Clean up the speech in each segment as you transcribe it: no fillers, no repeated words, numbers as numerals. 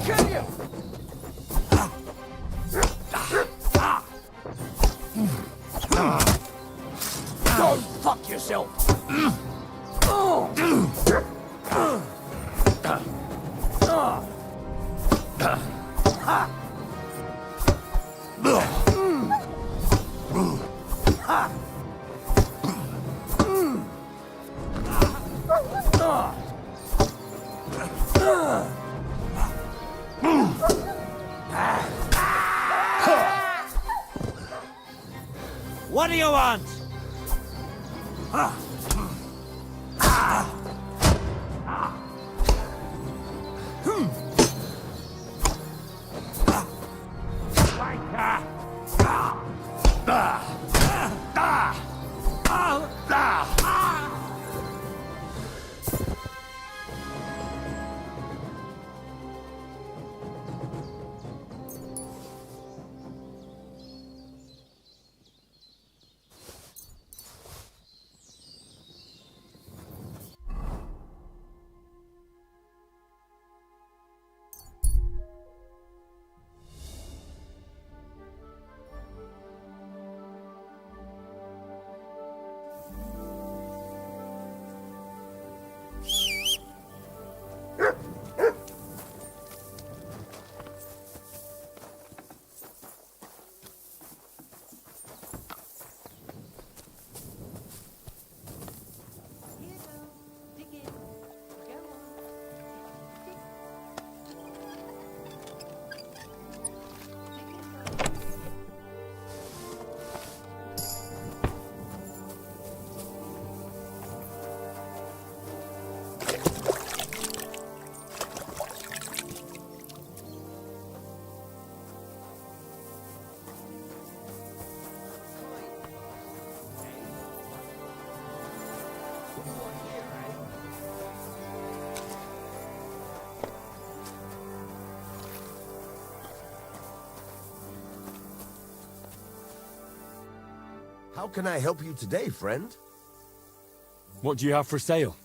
Kill you! Go fuck yourself! What do you want? How can I help you today, friend? What do you have for sale?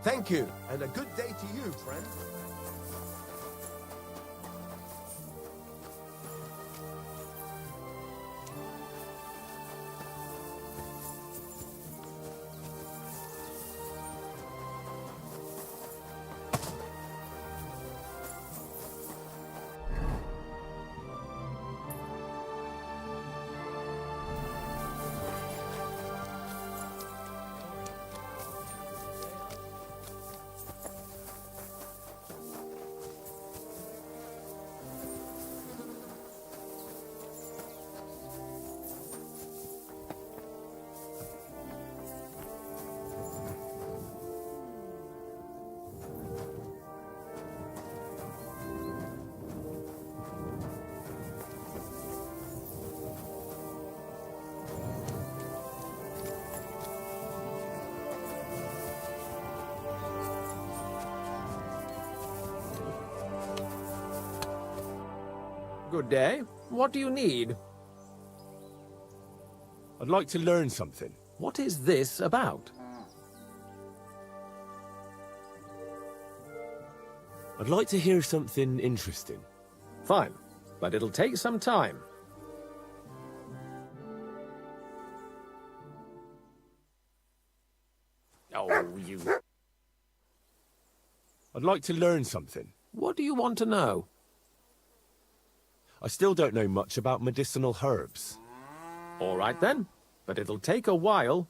Thank you, and a good day to you, friend. Good day. What do you need? I'd like to learn something. What is this about? I'd like to hear something interesting. Fine, but it'll take some time. Oh, you... I'd like to learn something. What do you want to know? I still don't know much about medicinal herbs. All right then, but it'll take a while.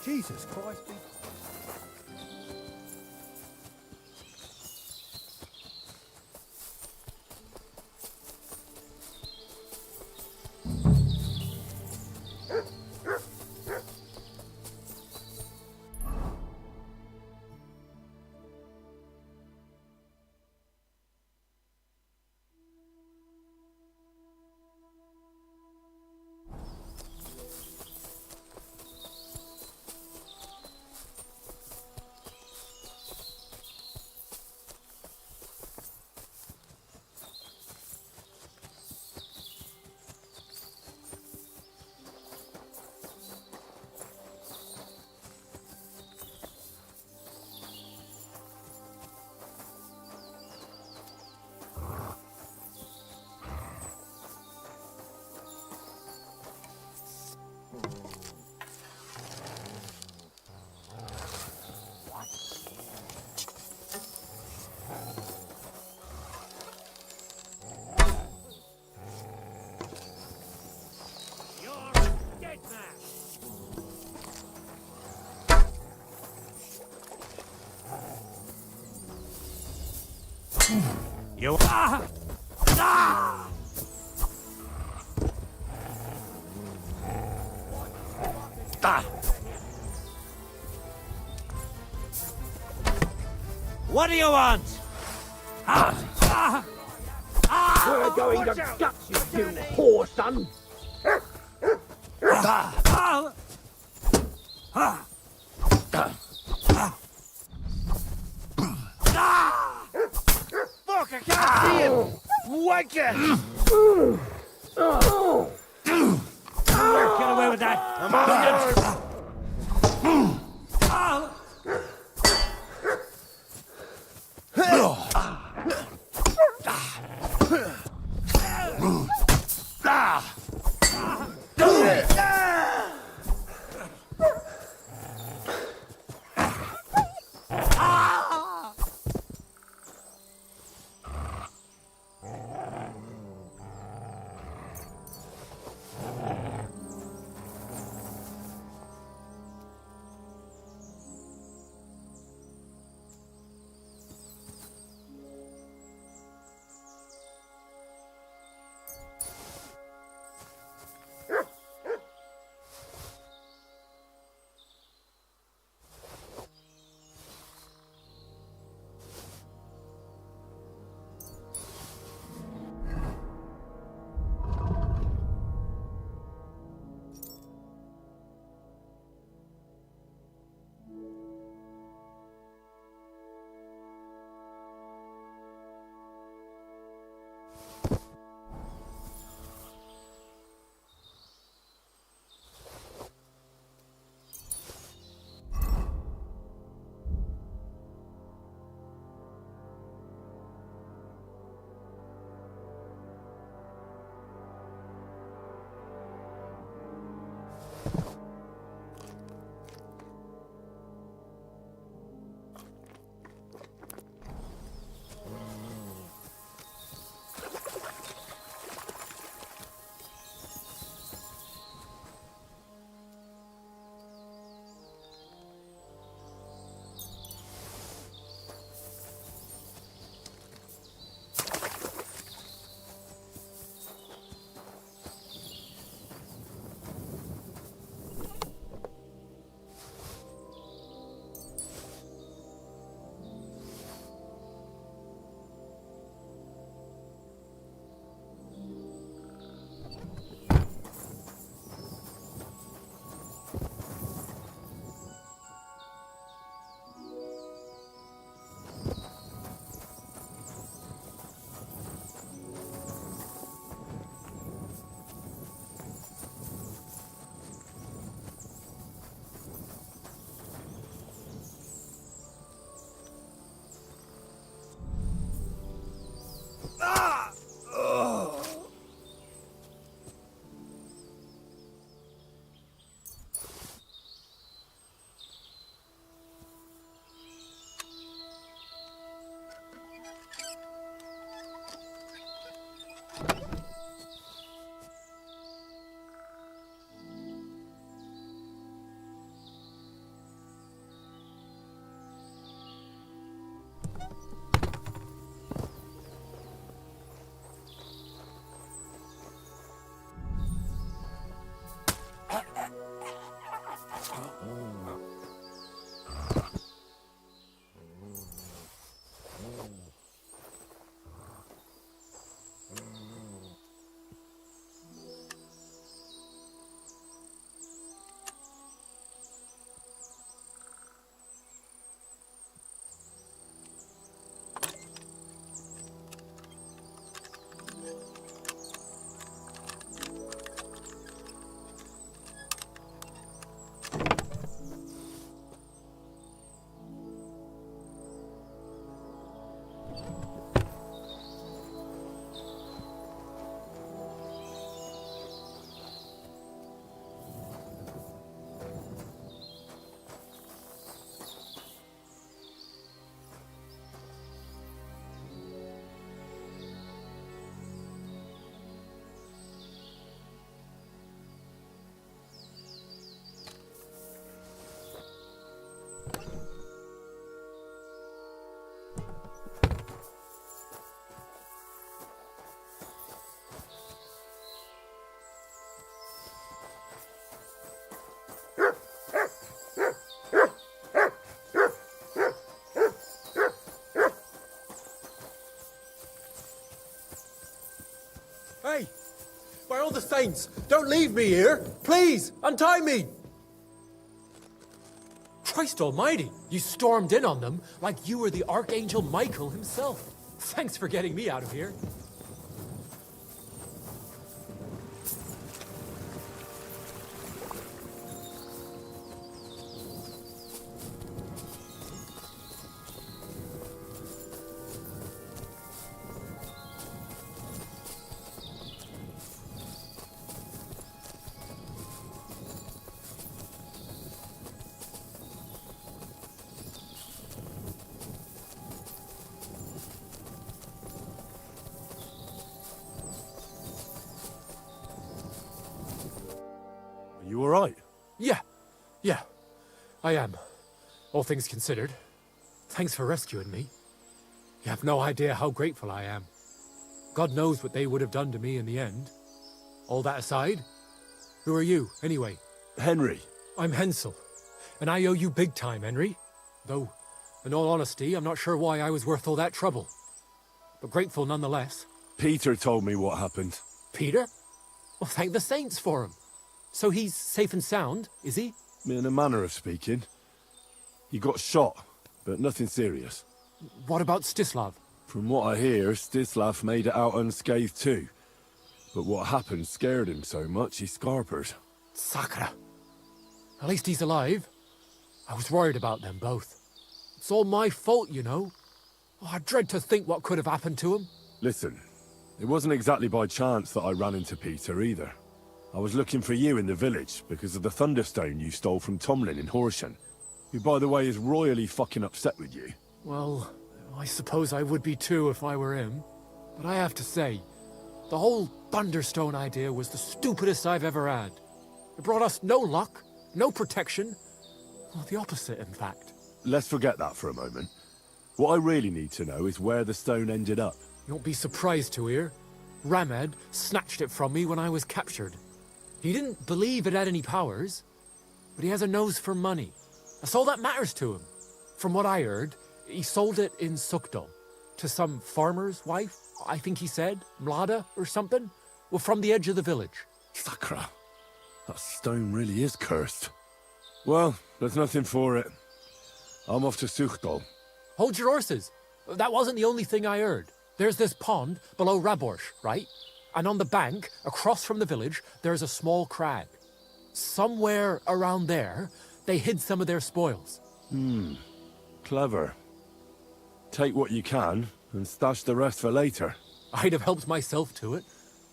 Jesus Christ. You ah! Ah! Ah! What do you want? Ah! Ah! Ah! We're going to gut you, you poor son! Ah! Ah! Ah! Ah! Fuck, I can't see him! Wanker! Get away with that! I'm on the saints! Don't leave me here! Please, untie me! Christ almighty, you stormed in on them like you were the Archangel Michael himself. Thanks for getting me out of here. Are you alright? Yeah, I am. All things considered. Thanks for rescuing me. You have no idea how grateful I am. God knows what they would have done to me in the end. All that aside, who are you, anyway? Henry. I'm Hensel, and I owe you big time, Henry. Though, in all honesty, I'm not sure why I was worth all that trouble. But grateful nonetheless. Peter told me what happened. Peter? Well, thank the saints for him. So he's safe and sound, is he? In a manner of speaking. He got shot, but nothing serious. What about Stislav? From what I hear, Stislav made it out unscathed too. But what happened scared him so much he scarpered. Sakra. At least he's alive. I was worried about them both. It's all my fault, you know. Oh, I dread to think what could have happened to him. Listen, it wasn't exactly by chance that I ran into Peter either. I was looking for you in the village because of the Thunderstone you stole from Tomlin in Horsham, who by the way is royally fucking upset with you. Well, I suppose I would be too if I were him. But I have to say, the whole Thunderstone idea was the stupidest I've ever had. It brought us no luck, no protection. Well, the opposite, in fact. Let's forget that for a moment. What I really need to know is where the stone ended up. You won't be surprised to hear. Ramed snatched it from me when I was captured. He didn't believe it had any powers, but he has a nose for money. That's all that matters to him. From what I heard, he sold it in Sukdal to some farmer's wife, I think he said, Mlada or something, well, from the edge of the village. Sakra. That stone really is cursed. Well, there's nothing for it. I'm off to Sukdal. Hold your horses. That wasn't the only thing I heard. There's this pond below Raborsh, right? And on the bank, across from the village, there's a small crag. Somewhere around there, they hid some of their spoils. Clever. Take what you can, and stash the rest for later. I'd have helped myself to it,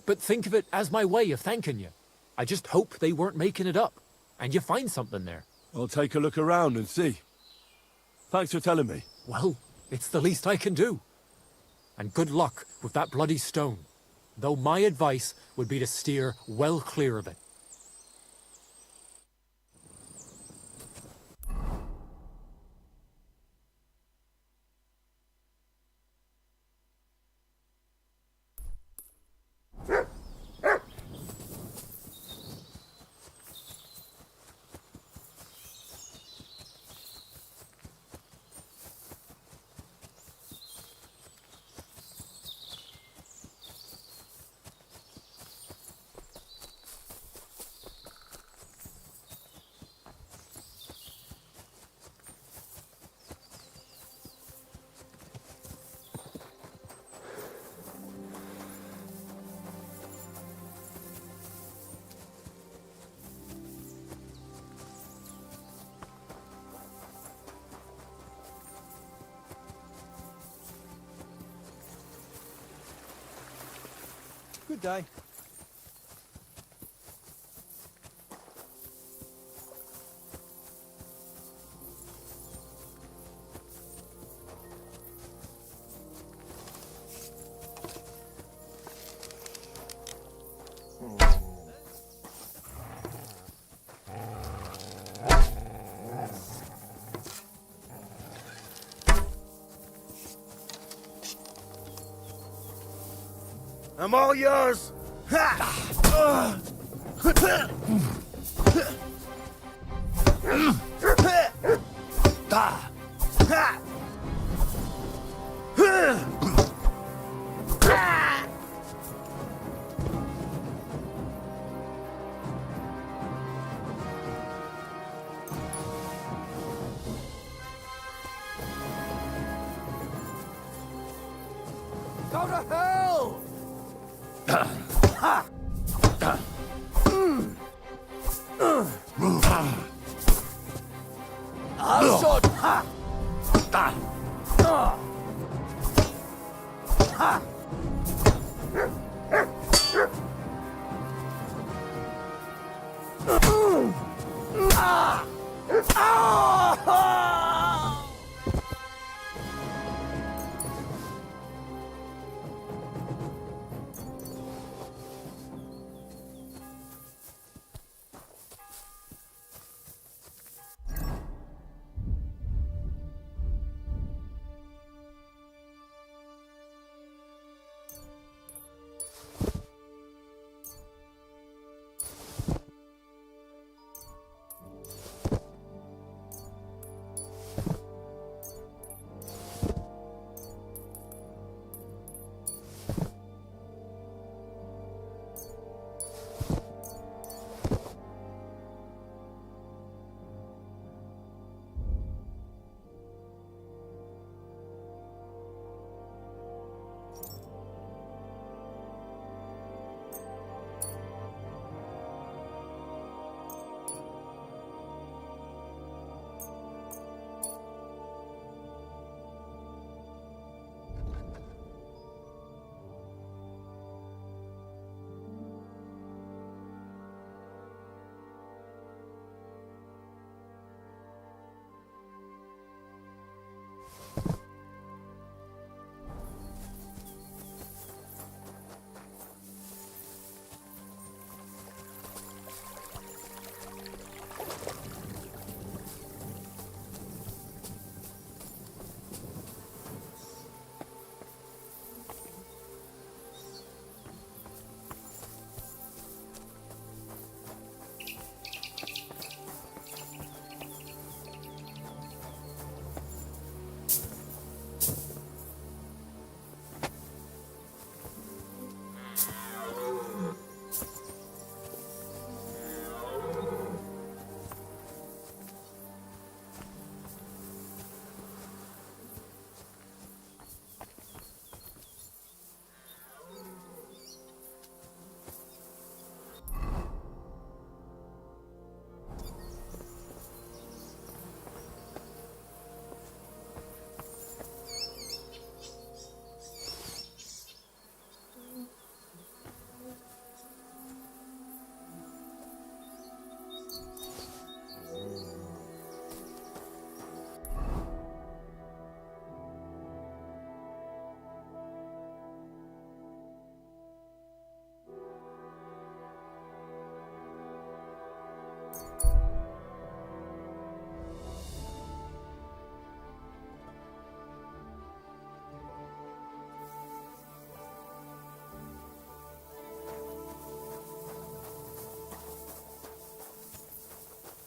but think of it as my way of thanking you. I just hope they weren't making it up, and you find something there. I'll take a look around and see. Thanks for telling me. Well, it's the least I can do. And good luck with that bloody stone. Though my advice would be to steer well clear of it. Good day. I'm all yours. Ha! Go to hell!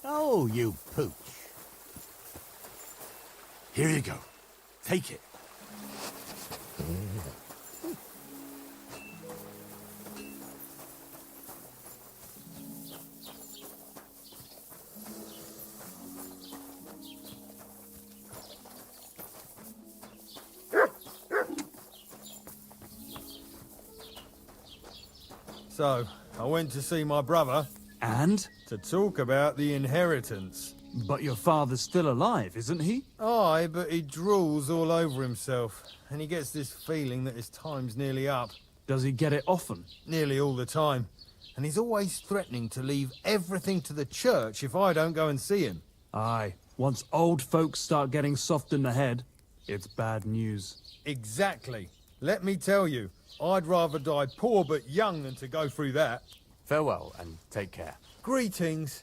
Oh, you pooch. Here you go. Take it. So, I went to see my brother And? to talk about the inheritance. But your father's still alive, isn't he? Aye, but he drools all over himself, and he gets this feeling that his time's nearly up. Does he get it often? Nearly all the time. And he's always threatening to leave everything to the church if I don't go and see him. Aye. Once old folks start getting soft in the head, it's bad news. Exactly. Let me tell you, I'd rather die poor but young than to go through that. Farewell, and take care. Greetings.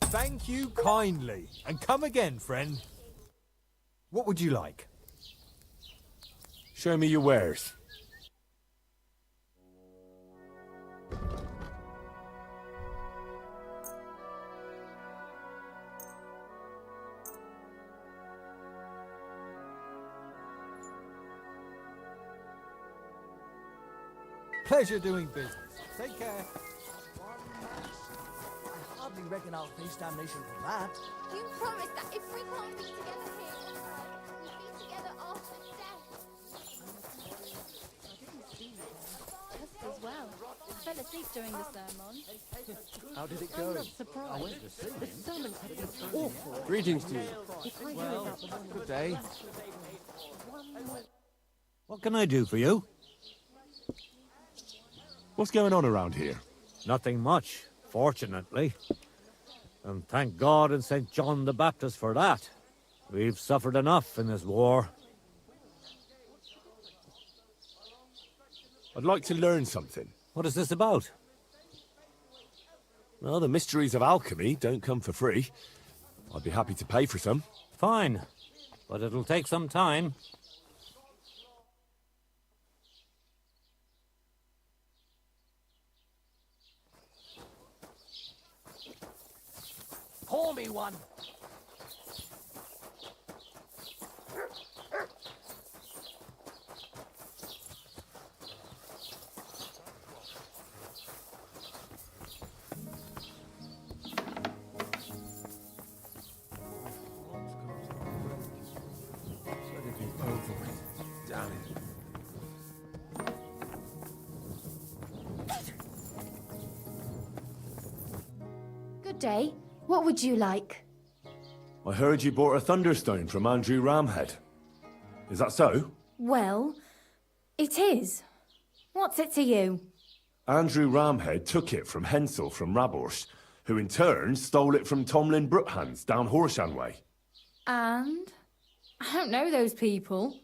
Thank you kindly, and come again, friend. What would you like? Show me your wares. Pleasure doing business. Take care. I hardly reckon I'll face damnation for that. You promised that if we can't be together here on earth, we'd be together after death. Just as well. I fell asleep during the sermon. How did it I'm go? not surprised. The sermon had been awful. Greetings to you. If I hear about the one Good day. What can I do for you? What's going on around here? Nothing much, fortunately. And thank God and St. John the Baptist for that. We've suffered enough in this war. I'd like to learn something. What is this about? Well, the mysteries of alchemy don't come for free. I'd be happy to pay for some. Fine, but it'll take some time. Pour me one. Damn it. Good day. What would you like? I heard you bought a thunderstone from Andrew Ramhead. Is that so? Well, it is. What's it to you? Andrew Ramhead took it from Hensel from Warhorse, who in turn stole it from Tomlin Brookhans down Horshan way. And? I don't know those people.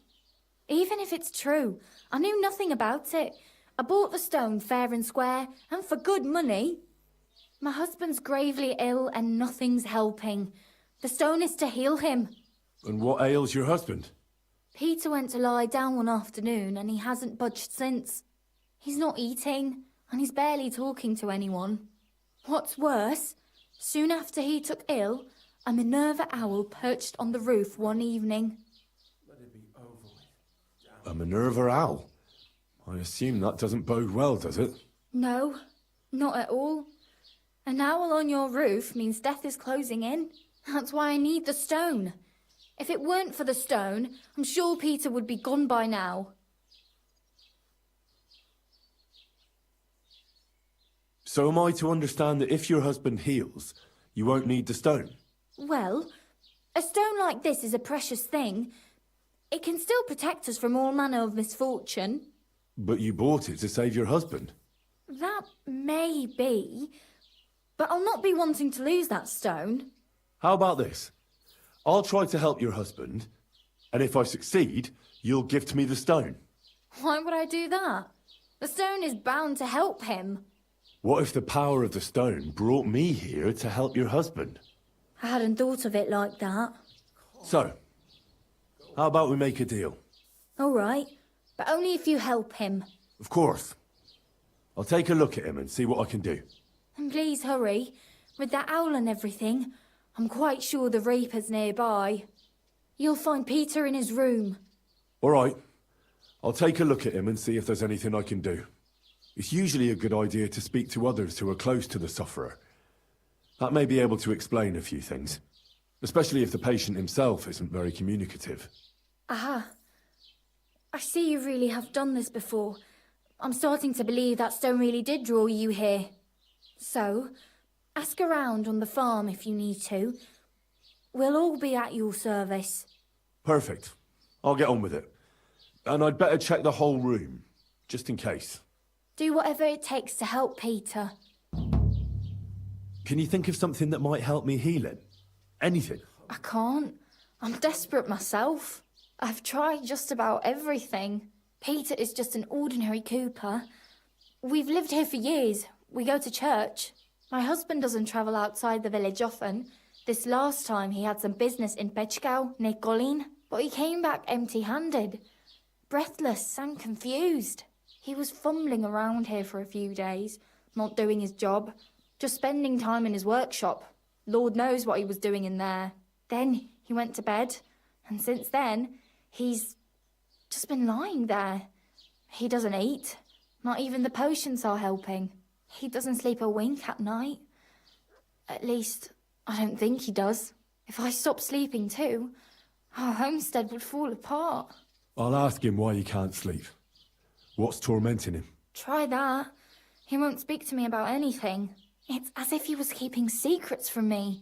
Even if it's true, I knew nothing about it. I bought the stone fair and square, and for good money. My husband's gravely ill and nothing's helping. The stone is to heal him. And what ails your husband? Peter went to lie down one afternoon and he hasn't budged since. He's not eating, and he's barely talking to anyone. What's worse, soon after he took ill, a Minerva owl perched on the roof one evening. A Minerva owl? I assume that doesn't bode well, does it? No, not at all. An owl on your roof means death is closing in. That's why I need the stone. If it weren't for the stone, I'm sure Peter would be gone by now. So am I to understand that if your husband heals, you won't need the stone? Well, a stone like this is a precious thing. It can still protect us from all manner of misfortune. But you bought it to save your husband. That may be, but I'll not be wanting to lose that stone. How about this? I'll try to help your husband, and if I succeed, you'll gift me the stone. Why would I do that? The stone is bound to help him. What if the power of the stone brought me here to help your husband? I hadn't thought of it like that. So, how about we make a deal? All right, but only if you help him. Of course. I'll take a look at him and see what I can do. And please hurry. With that owl and everything, I'm quite sure the Reaper's nearby. You'll find Peter in his room. All right. I'll take a look at him and see if there's anything I can do. It's usually a good idea to speak to others who are close to the sufferer. That may be able to explain a few things, especially if the patient himself isn't very communicative. Aha. I see you really have done this before. I'm starting to believe that stone really did draw you here. So, ask around on the farm if you need to. We'll all be at your service. Perfect. I'll get on with it. And I'd better check the whole room, just in case. Do whatever it takes to help Peter. Can you think of something that might help me heal him? Anything? I can't. I'm desperate myself. I've tried just about everything. Peter is just an ordinary cooper. We've lived here for years. We go to church. My husband doesn't travel outside the village often. This last time he had some business in Pechgau, near Kolin, but he came back empty-handed. breathless and confused. He was fumbling around here for a few days, not doing his job, just spending time in his workshop. Lord knows what he was doing in there. Then he went to bed, and since then, he's just been lying there. He doesn't eat. Not even the potions are helping. He doesn't sleep a wink at night. At least, I don't think he does. If I stopped sleeping too, our homestead would fall apart. I'll ask him why he can't sleep. What's tormenting him? Try that. He won't speak to me about anything. It's as if he was keeping secrets from me.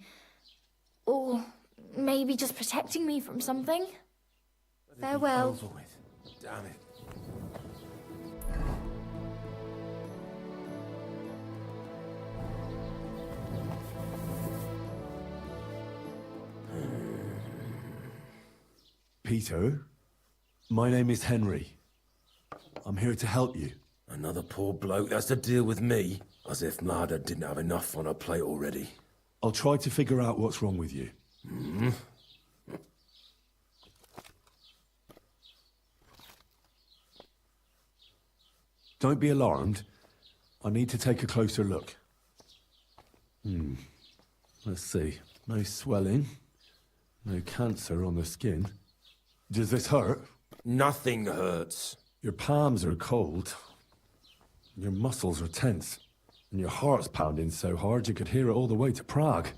Or maybe just protecting me from something. Farewell. Over with. Damn it. Peter, my name is Henry. I'm here to help you. Another poor bloke that's to deal with me. As if Mlada didn't have enough on her plate already. I'll try to figure out what's wrong with you. Don't be alarmed. I need to take a closer look. Let's see. No swelling. No cancer on the skin. Does this hurt? Nothing hurts. Your palms are cold. Your muscles are tense. And your heart's pounding so hard you could hear it all the way to Prague.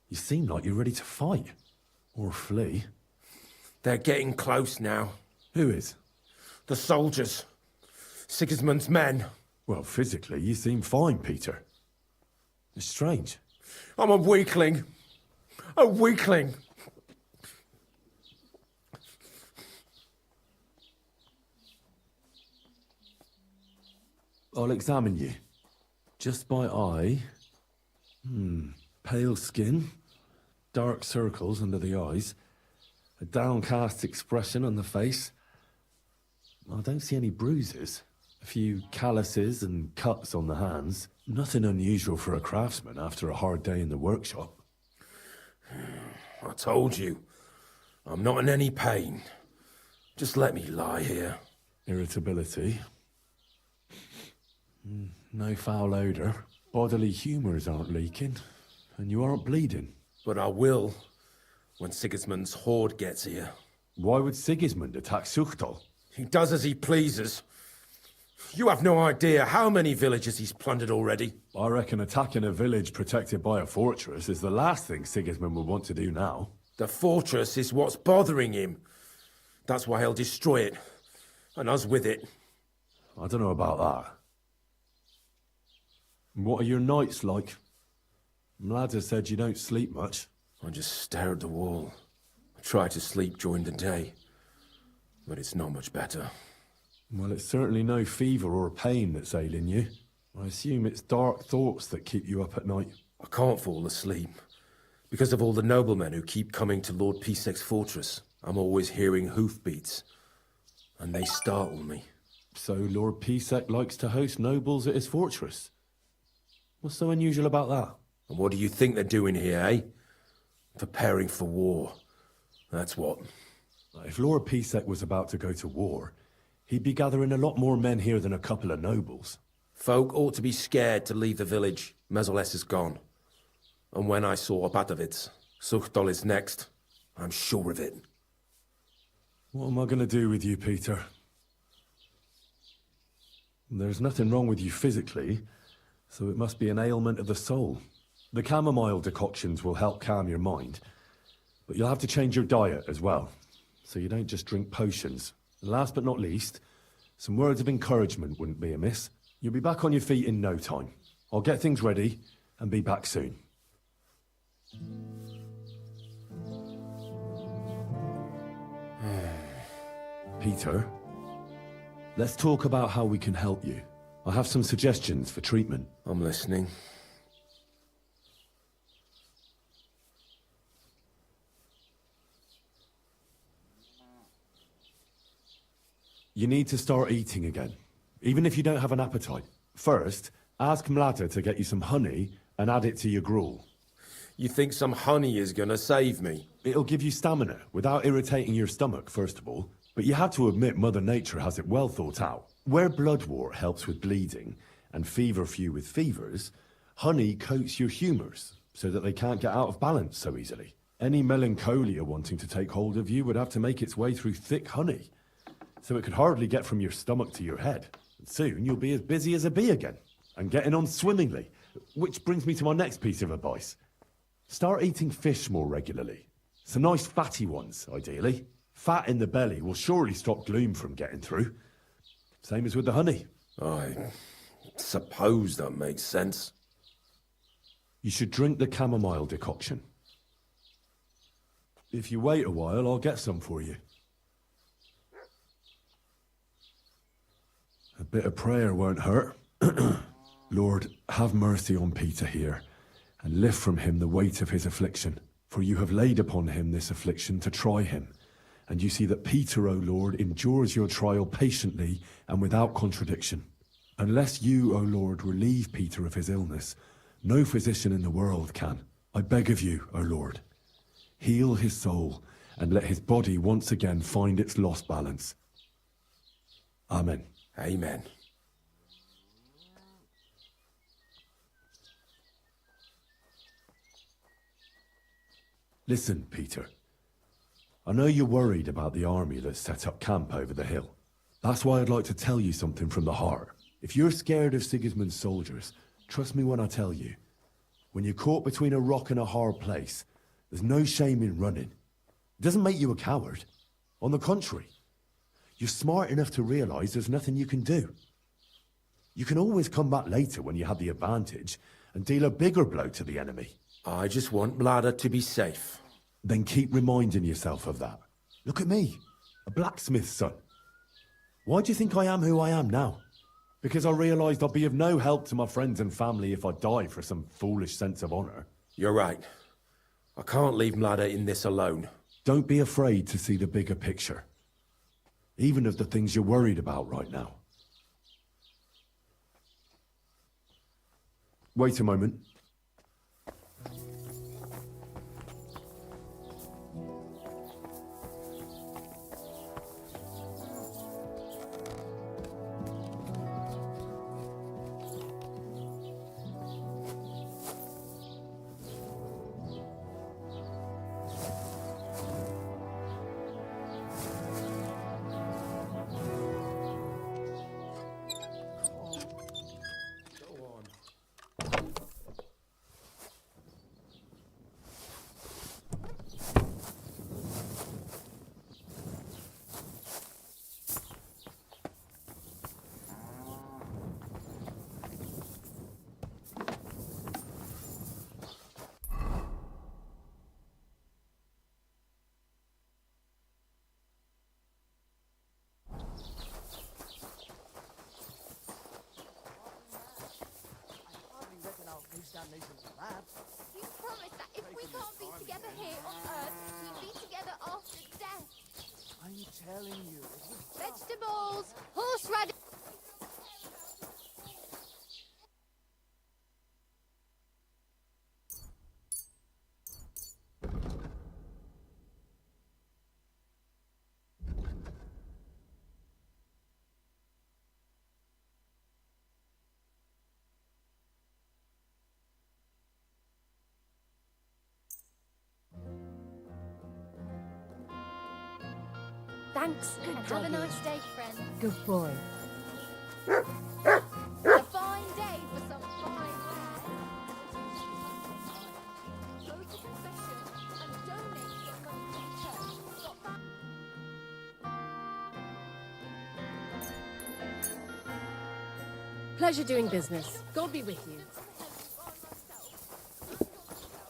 You seem like you're ready to fight. Or flee. They're getting close now. Who is? The soldiers. Sigismund's men. Well, physically, you seem fine, Peter. It's strange. I'm a weakling. A weakling. I'll examine you. Just by eye. Pale skin. Dark circles under the eyes. A downcast expression on the face. I don't see any bruises. A few calluses and cuts on the hands. Nothing unusual for a craftsman after a hard day in the workshop. I told you. I'm not in any pain. Just let me lie here. Irritability. No foul odour. Bodily humours aren't leaking. And you aren't bleeding. But I will, when Sigismund's horde gets here. Why would Sigismund attack Suchtal? He does as he pleases. You have no idea how many villages he's plundered already. I reckon attacking a village protected by a fortress is the last thing Sigismund would want to do now. The fortress is what's bothering him. That's why he'll destroy it. And us with it. I don't know about that. What are your nights like? Mlada said you don't sleep much. I just stare at the wall. I try to sleep during the day. But it's not much better. Well, it's certainly no fever or pain that's ailing you. I assume it's dark thoughts that keep you up at night. I can't fall asleep. Because of all the noblemen who keep coming to Lord Pisek's fortress. I'm always hearing hoofbeats. And they startle me. So Lord Pisek likes to host nobles at his fortress? What's so unusual about that? And what do you think they're doing here, eh? Preparing for war. That's what. If Lord Pisek was about to go to war, he'd be gathering a lot more men here than a couple of nobles. Folk ought to be scared to leave the village. Mezoles is gone. And when I saw Opatovitz, Suchtol is next. I'm sure of it. What am I going to do with you, Peter? There's nothing wrong with you physically, so it must be an ailment of the soul. The chamomile decoctions will help calm your mind, but you'll have to change your diet as well, so you don't just drink potions. And last but not least, some words of encouragement wouldn't be amiss. You'll be back on your feet in no time. I'll get things ready and be back soon. Peter, let's talk about how we can help you. I have some suggestions for treatment. I'm listening. You need to start eating again, even if you don't have an appetite. First, ask Mlada to get you some honey and add it to your gruel. You think some honey is gonna save me? It'll give you stamina without irritating your stomach, first of all. But you have to admit Mother Nature has it well thought out. Where bloodwort helps with bleeding and feverfew with fevers, honey coats your humours so that they can't get out of balance so easily. Any melancholia wanting to take hold of you would have to make its way through thick honey, so it could hardly get from your stomach to your head. And soon you'll be as busy as a bee again, and getting on swimmingly. Which brings me to my next piece of advice. Start eating fish more regularly. Some nice fatty ones, ideally. Fat in the belly will surely stop gloom from getting through. Same as with the honey. I suppose that makes sense. You should drink the chamomile decoction. If you wait a while, I'll get some for you. A bit of prayer won't hurt. Lord, have mercy on Peter here, and lift from him the weight of his affliction. For you have laid upon him this affliction to try him. And you see that Peter, O Lord, endures your trial patiently and without contradiction. Unless you, O Lord, relieve Peter of his illness, no physician in the world can. I beg of you, O Lord, heal his soul and let his body once again find its lost balance. Amen. Amen. Listen, Peter. I know you're worried about the army that's set up camp over the hill. That's why I'd like to tell you something from the heart. If you're scared of Sigismund's soldiers, trust me when I tell you. When you're caught between a rock and a hard place, there's no shame in running. It doesn't make you a coward. On the contrary, you're smart enough to realize there's nothing you can do. You can always come back later when you have the advantage and deal a bigger blow to the enemy. I just want Bladder to be safe. Then keep reminding yourself of that. Look at me, a blacksmith's son. Why do you think I am who I am now? Because I realized I'll be of no help to my friends and family if I die for some foolish sense of honor. You're right. I can't leave Bladder in this alone. Don't be afraid to see the bigger picture. Even of the things you're worried about right now. Wait a moment. You promised that if we can't be together here on Earth, we'd be together after death. I'm telling you. Vegetables, horseradish. Thanks, and have a nice day, friend. Good boy. A fine day for some fine wear. Go to confession and donate some money to the church. Got that? Pleasure doing business. God be with you.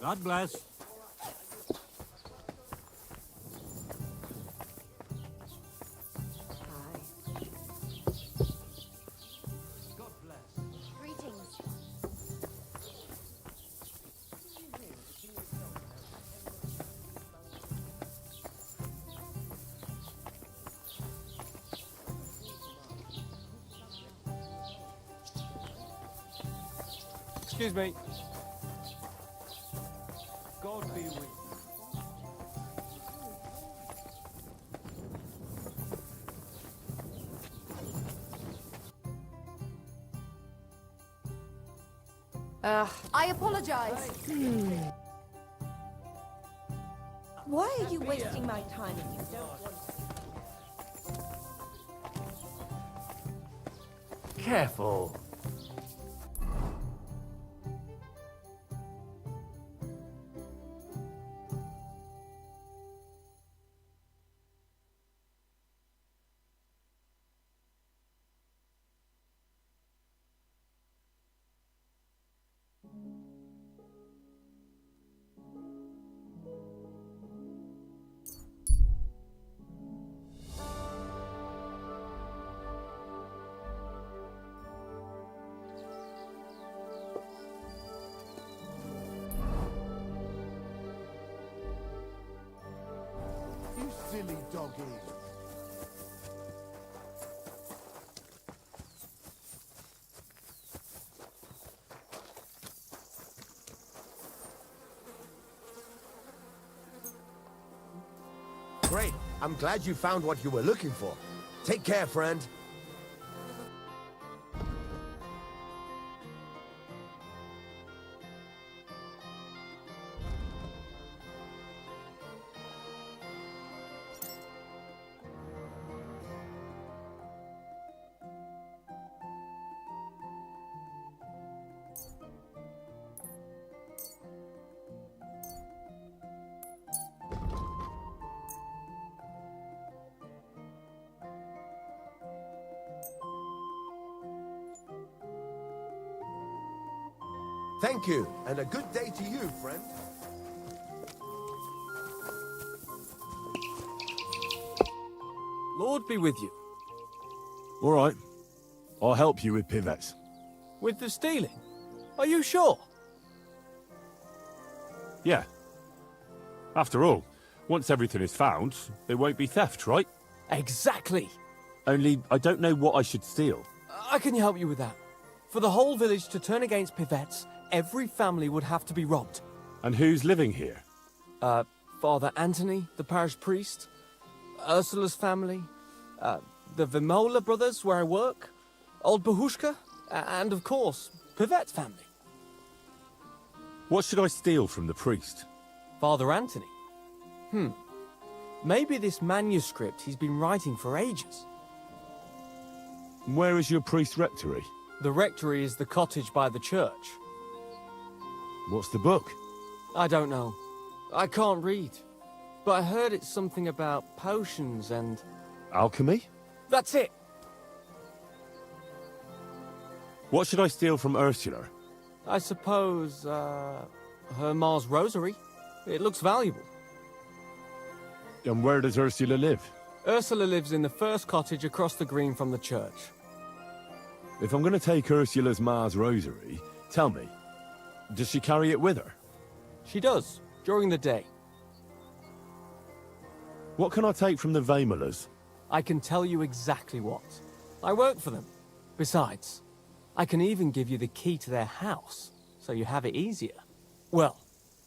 God bless. Greetings. Excuse me. God be with you. I apologize. Why are you wasting my time if you don't want Careful. You silly doggy. Great. I'm glad you found what you were looking for. Take care, friend. Thank you, and a good day to you, friend. Lord be with you. All right. I'll help you with pivettes. With the stealing? Are you sure? Yeah. After all, once everything is found, there won't be theft, right? Exactly. Only, I don't know what I should steal. I can help you with that. For the whole village to turn against pivettes, every family would have to be robbed. And who's living here? Father Anthony, the parish priest, Ursula's family, the Vimola brothers where I work, old Bahushka, and of course, Pivette's family. What should I steal from the priest? Father Anthony? Maybe this manuscript he's been writing for ages. Where is your priest rectory? The rectory is the cottage by the church. What's the book? I don't know. I can't read. But I heard it's something about potions and... Alchemy? That's it! What should I steal from Ursula? I suppose, her Ma's rosary. It looks valuable. And where does Ursula live? Ursula lives in the first cottage across the green from the church. If I'm going to take Ursula's Ma's rosary, tell me, does she carry it with her? She does, during the day. What can I take from the Vamolas? I can tell you exactly what. I work for them. Besides, I can even give you the key to their house, so you have it easier. Well,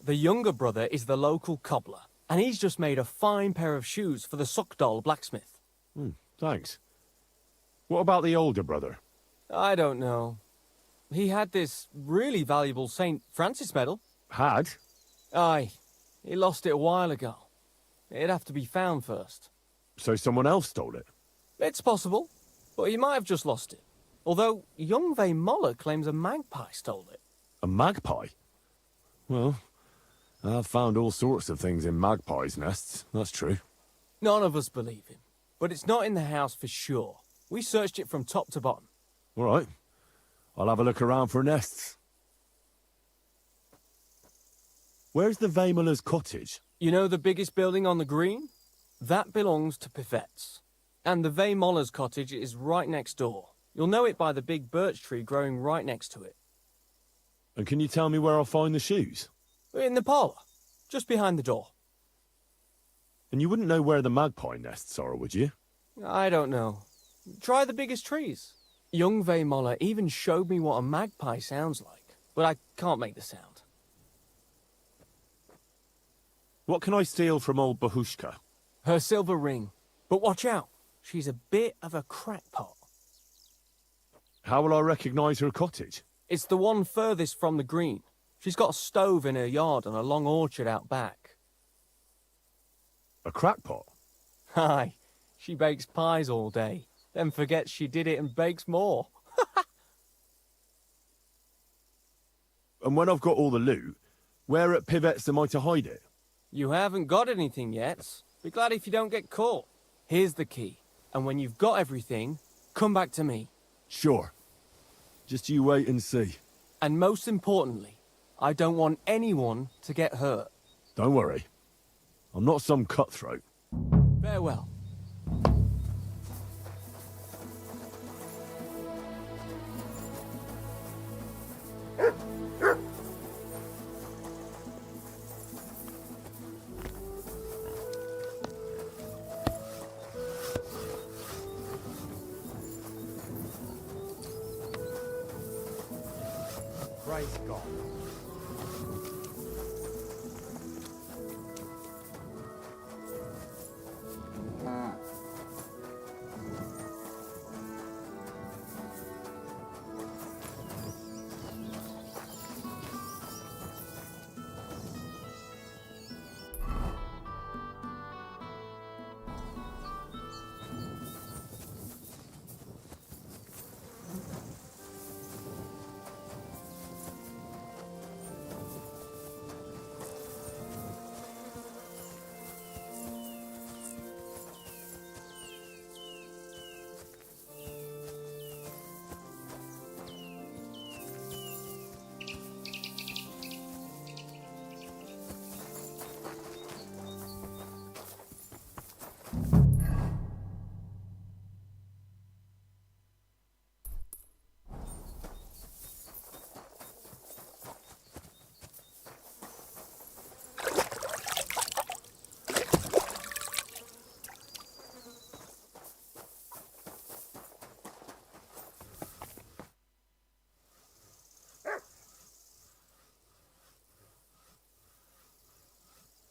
the younger brother is the local cobbler, and he's just made a fine pair of shoes for the Sockdoll blacksmith. Thanks. What about the older brother? I don't know. He had this really valuable St. Francis medal. Had? Aye. He lost it a while ago. It'd have to be found first. So someone else stole it? It's possible, but he might have just lost it. Although, young Moller claims a magpie stole it. A magpie? Well, I've found all sorts of things in magpies' nests, that's true. None of us believe him, but it's not in the house for sure. We searched it from top to bottom. All right. I'll have a look around for nests. Where's the Vamola's cottage? You know the biggest building on the green? That belongs to Pivette's. And the Vaymoller's cottage is right next door. You'll know it by the big birch tree growing right next to it. And can you tell me where I'll find the shoes? In the parlour, just behind the door. And you wouldn't know where the magpie nests are, would you? I don't know. Try the biggest trees. Young Vaymoller even showed me what a magpie sounds like, but I can't make the sound. What can I steal from old Bahushka? Her silver ring. But watch out, she's a bit of a crackpot. How will I recognise her cottage? It's the one furthest from the green. She's got a stove in her yard and a long orchard out back. A crackpot? Aye, she bakes pies all day, then forgets she did it and bakes more. And when I've got all the loot, where at Pivet's am I to hide it? You haven't got anything yet. Be glad if you don't get caught. Here's the key, and when you've got everything, come back to me. Sure. Just you wait and see. And most importantly, I don't want anyone to get hurt. Don't worry. I'm not some cutthroat. Farewell. Praise God.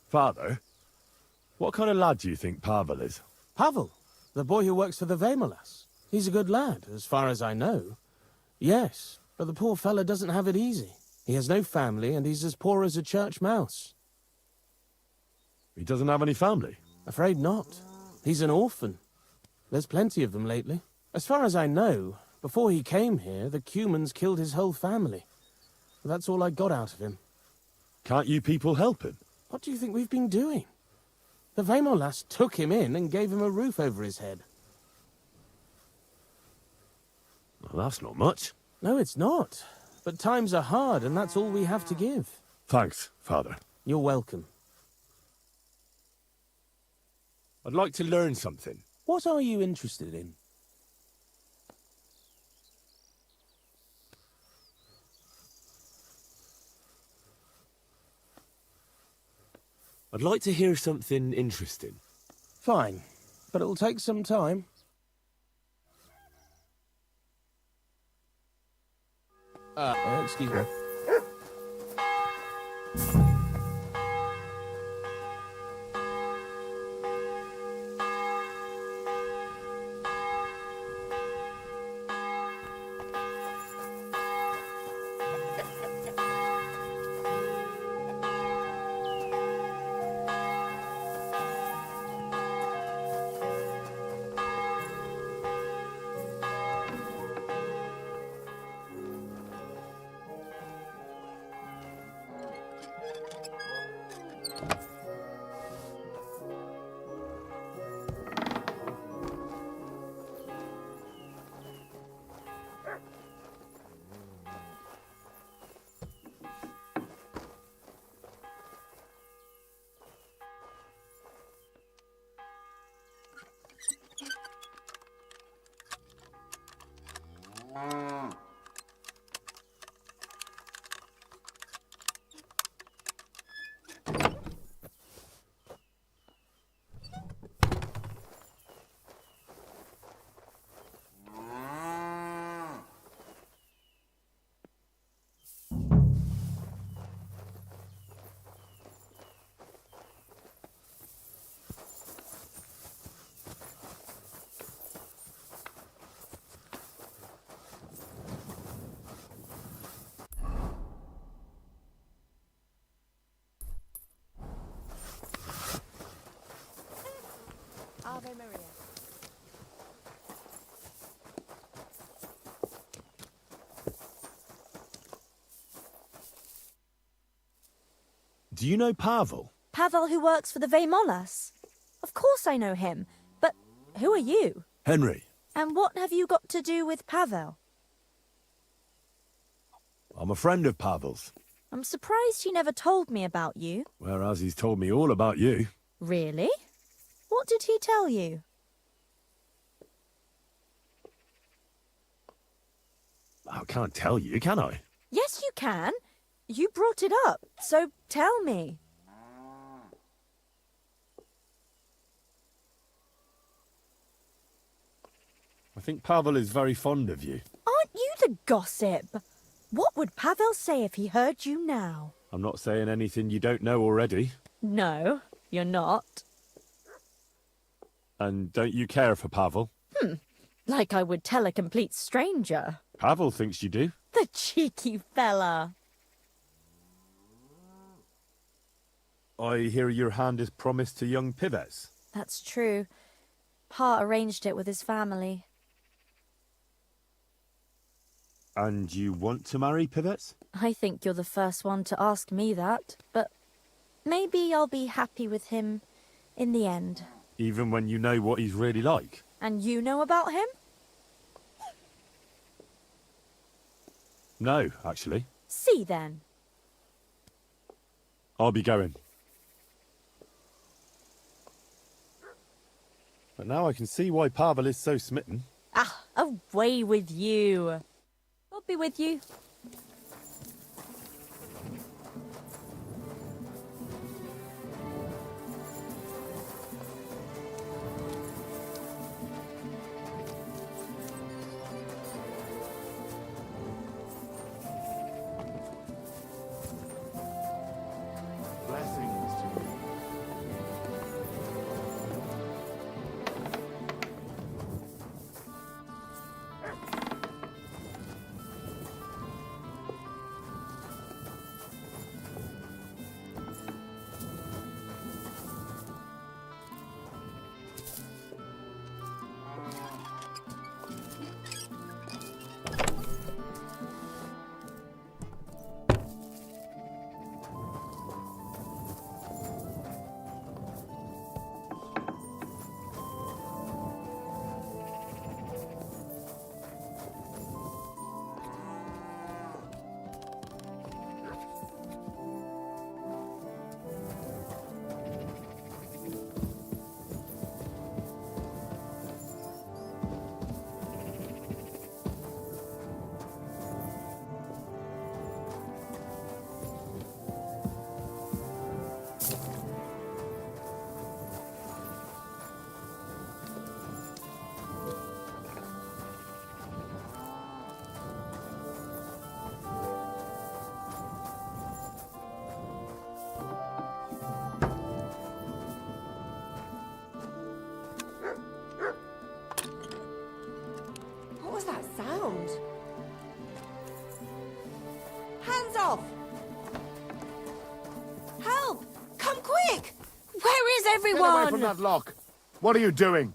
Father, what kind of lad do you think Pavel is? Pavel, the boy who works for the Vemolas. He's a good lad, as far as I know. Yes, but the poor fella doesn't have it easy. He has no family, and he's as poor as a church mouse. He doesn't have any family? Afraid not. He's an orphan. There's plenty of them lately. As far as I know, before he came here, the Cumans killed his whole family. That's all I got out of him. Can't you people help him? What do you think we've been doing? The Vemolas took him in and gave him a roof over his head. Well, that's not much. No, it's not. But times are hard, and that's all we have to give. Thanks, Father. You're welcome. I'd like to learn something. What are you interested in? I'd like to hear something interesting. Fine, but it'll take some time. Excuse me. Do you know Pavel? Pavel who works for the Vemolas? Of course I know him, but who are you? Henry. And what have you got to do with Pavel? I'm a friend of Pavel's. I'm surprised he never told me about you. Whereas he's told me all about you. Really? What did he tell you? I can't tell you, can I? Yes, you can. You brought it up, so tell me. I think Pavel is very fond of you. Aren't you the gossip? What would Pavel say if he heard you now? I'm not saying anything you don't know already. No, you're not. And don't you care for Pavel? Like I would tell a complete stranger. Pavel thinks you do. The cheeky fella. I hear your hand is promised to young Pivets. That's true. Pa arranged it with his family. And you want to marry Pivets? I think you're the first one to ask me that, but maybe I'll be happy with him in the end. Even when you know what he's really like? And you know about him? No, actually. See then. I'll be going. But now I can see why Pavel is so smitten. Ah, away with you. I'll be with you. Blessings to you. What was that sound? Hands off! Help! Come quick! Where is everyone? Get away from that lock! What are you doing?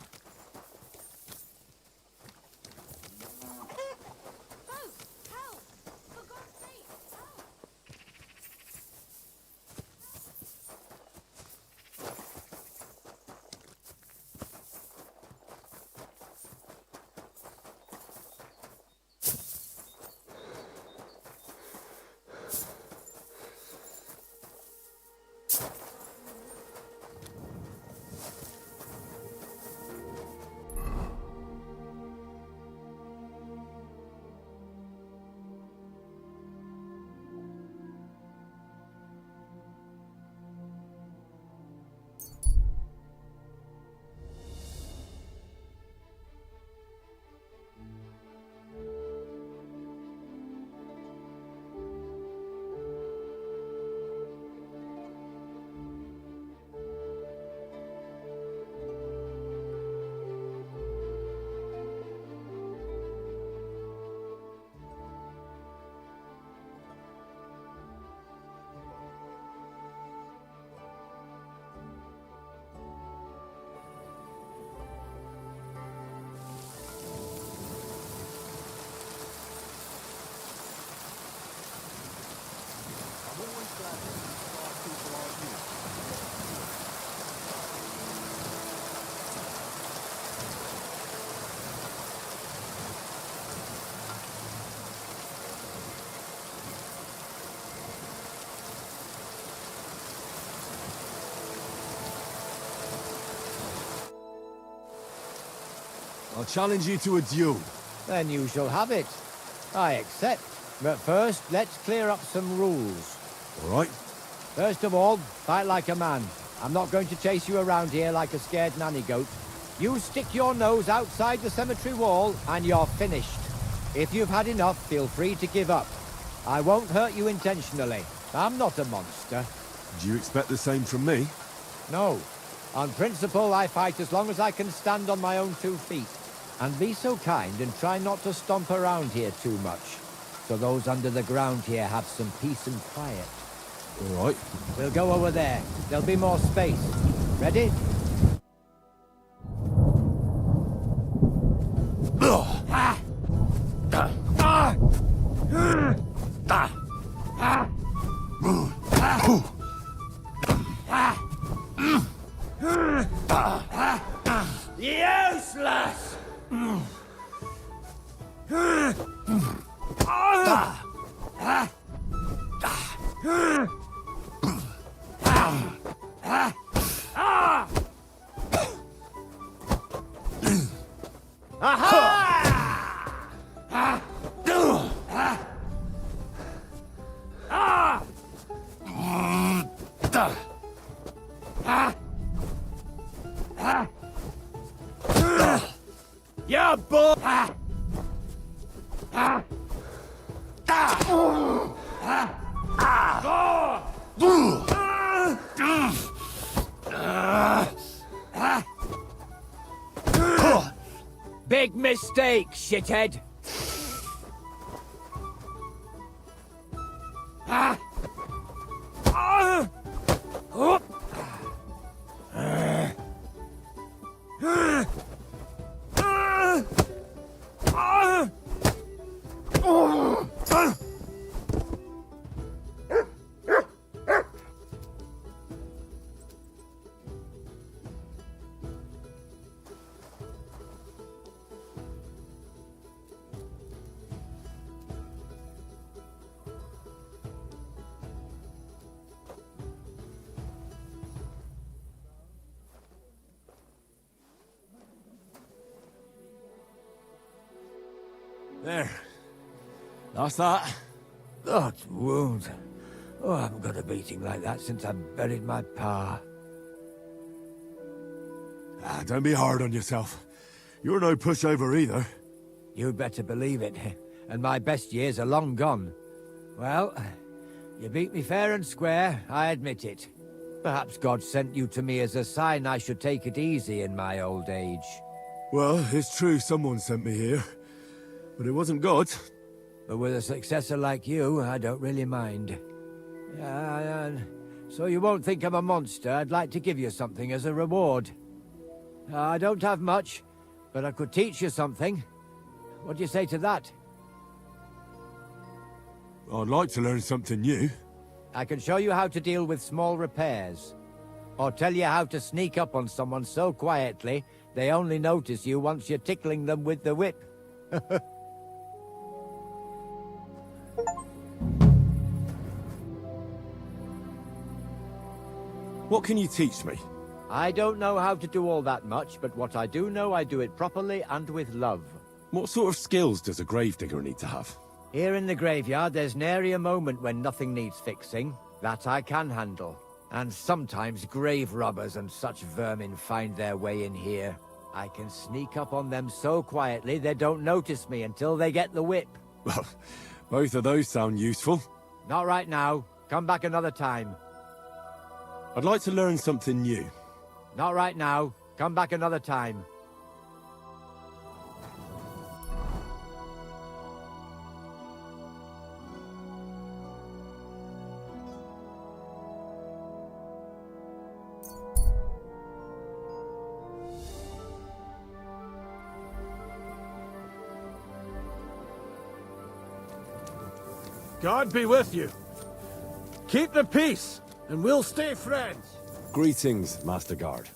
I'll challenge you to a duel. Then you shall have it. I accept. But first, let's clear up some rules. All right. First of all, fight like a man. I'm not going to chase you around here like a scared nanny goat. You stick your nose outside the cemetery wall, and you're finished. If you've had enough, feel free to give up. I won't hurt you intentionally. I'm not a monster. Do you expect the same from me? No. On principle, I fight as long as I can stand on my own 2 feet. And be so kind and try not to stomp around here too much, so those under the ground here have some peace and quiet. All right. We'll go over there. There'll be more space. Ready? Useless! Yeah, boy! Big mistake, shithead! There. That's that. That wound. Oh, I haven't got a beating like that since I buried my pa. Don't be hard on yourself. You're no pushover either. You'd better believe it. And my best years are long gone. Well, you beat me fair and square, I admit it. Perhaps God sent you to me as a sign I should take it easy in my old age. Well, it's true someone sent me here. But it wasn't God. But with a successor like you, I don't really mind. So you won't think I'm a monster. I'd like to give you something as a reward. I don't have much, but I could teach you something. What do you say to that? I'd like to learn something new. I can show you how to deal with small repairs. Or tell you how to sneak up on someone so quietly, they only notice you once you're tickling them with the whip. What can you teach me? I don't know how to do all that much, but what I do know, I do it properly and with love. What sort of skills does a gravedigger need to have? Here in the graveyard, there's nary a moment when nothing needs fixing. That I can handle. And sometimes grave robbers and such vermin find their way in here. I can sneak up on them so quietly they don't notice me until they get the whip. Well, both of those sound useful. Not right now. Come back another time. I'd like to learn something new. Not right now. Come back another time. God be with you. Keep the peace, and we'll stay friends. Greetings, Master Guard.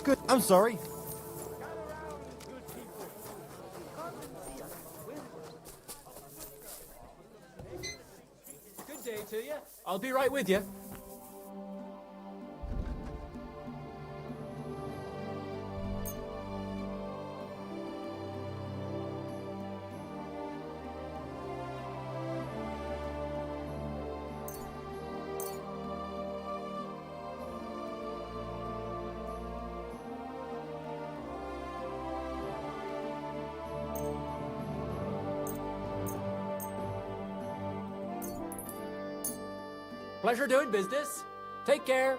Good. I'm sorry. Good day to you. I'll be right with you. Pleasure doing business. Take care.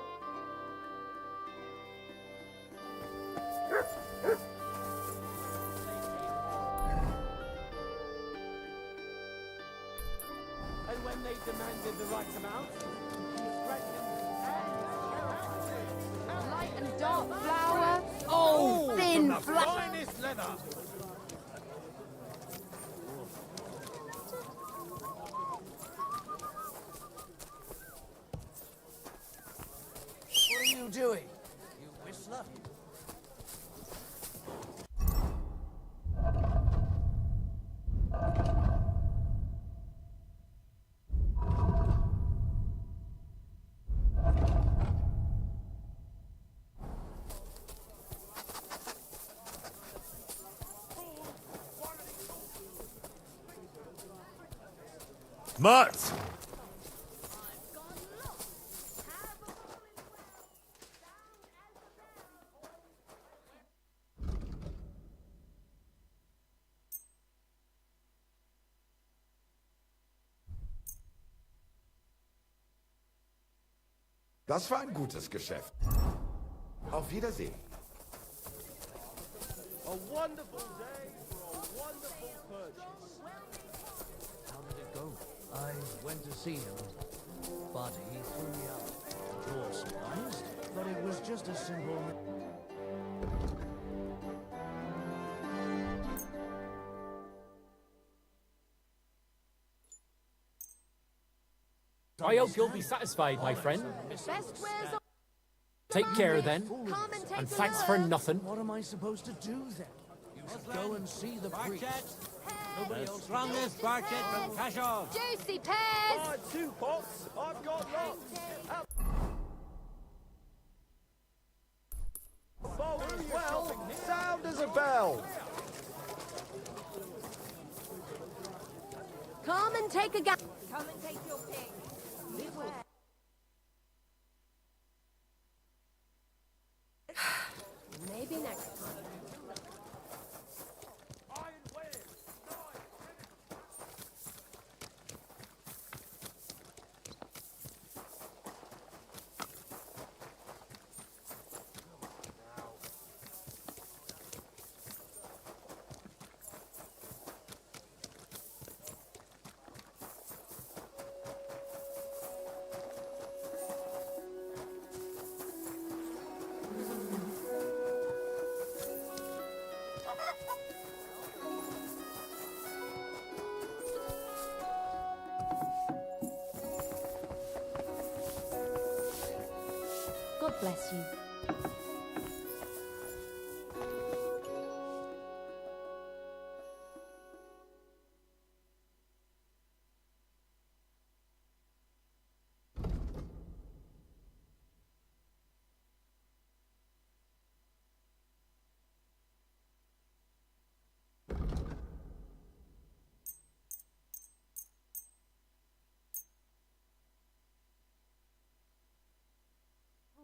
And when they demanded the right amount, Light and dark flour. Oh, thin flour. Finest leather. What are you doing? You whistler? Mutt! Das war ein gutes Geschäft. Auf Wiedersehen. A wonderful day for a wonderful purchase. How did it go? I went to see him, but he threw me out. You're surprised? But it was just a simple... I hope you'll be satisfied, my friend. Best wares on. Take care then, Come and take and a thanks look. for nothing. What am I supposed to do then? You should go and see the priest. Nobody else. Strongest barchet from Cashar. Juicy pears. 2 pots. I've got lots. Bowl as well. Sound as a bell. Come and take a gap. Come and take your pick. Maybe next time. God bless you.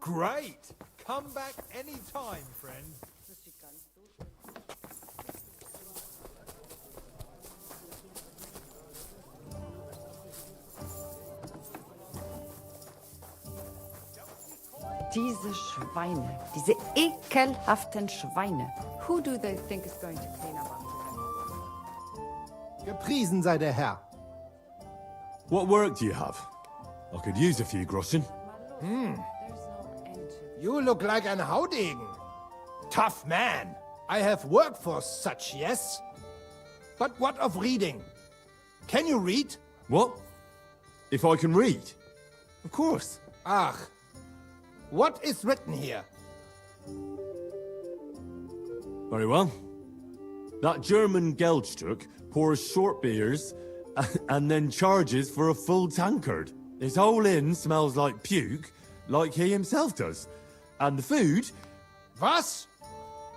Great! Come back any time, friend. Diese Schweine, diese ekelhaften Schweine. Who do they think is going to clean up after them? Gepriesen sei der Herr. What work do you have? I could use a few groschen. You look like an Haudegen. Tough man. I have work for such, yes? But what of reading? Can you read? What? If I can read? Of course. Ach. What is written here? Very well. That German Geldstück pours short beers and then charges for a full tankard. His whole inn smells like puke, like he himself does. And the food... Was?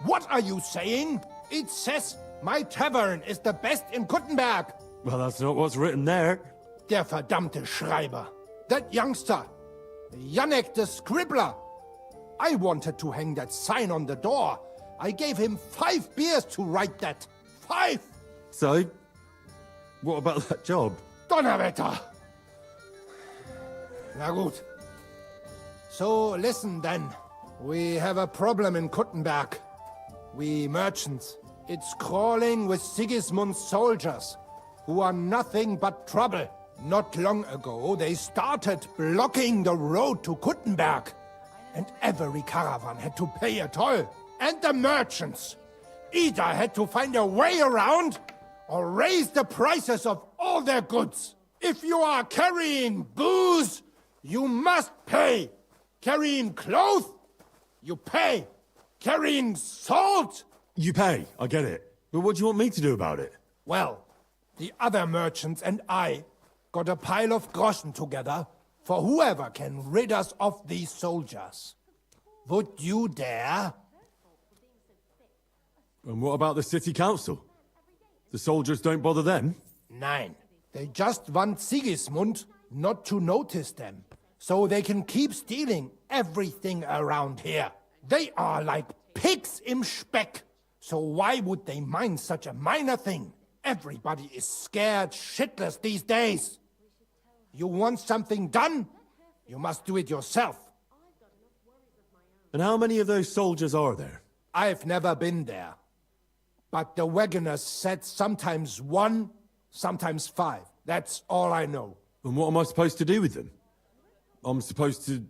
What are you saying? It says my tavern is the best in Kuttenberg. Well, that's not what's written there. Der verdammte Schreiber. That youngster. Janek the scribbler. I wanted to hang that sign on the door. I gave him 5 beers to write that. 5! So, what about that job? Donnerwetter! Na gut. So, listen then. We have a problem in Kuttenberg. We merchants. It's crawling with Sigismund's soldiers, who are nothing but trouble. Not long ago, they started blocking the road to Kuttenberg. And every caravan had to pay a toll. And the merchants. Either had to find a way around, or raise the prices of all their goods. If you are carrying booze, you must pay. Carrying clothes, you pay. Carrying salt? You pay, I get it. But what do you want me to do about it? Well, the other merchants and I got a pile of groschen together for whoever can rid us of these soldiers. Would you dare? And what about the city council? The soldiers don't bother them? Nein. They just want Sigismund not to notice them, so they can keep stealing everything around here. They are like pigs im Speck. So why would they mind such a minor thing? Everybody is scared shitless these days. You want something done? You must do it yourself. And how many of those soldiers are there? I've never been there. But the wagoners said sometimes 1, sometimes 5. That's all I know. And what am I supposed to do with them? I'm supposed to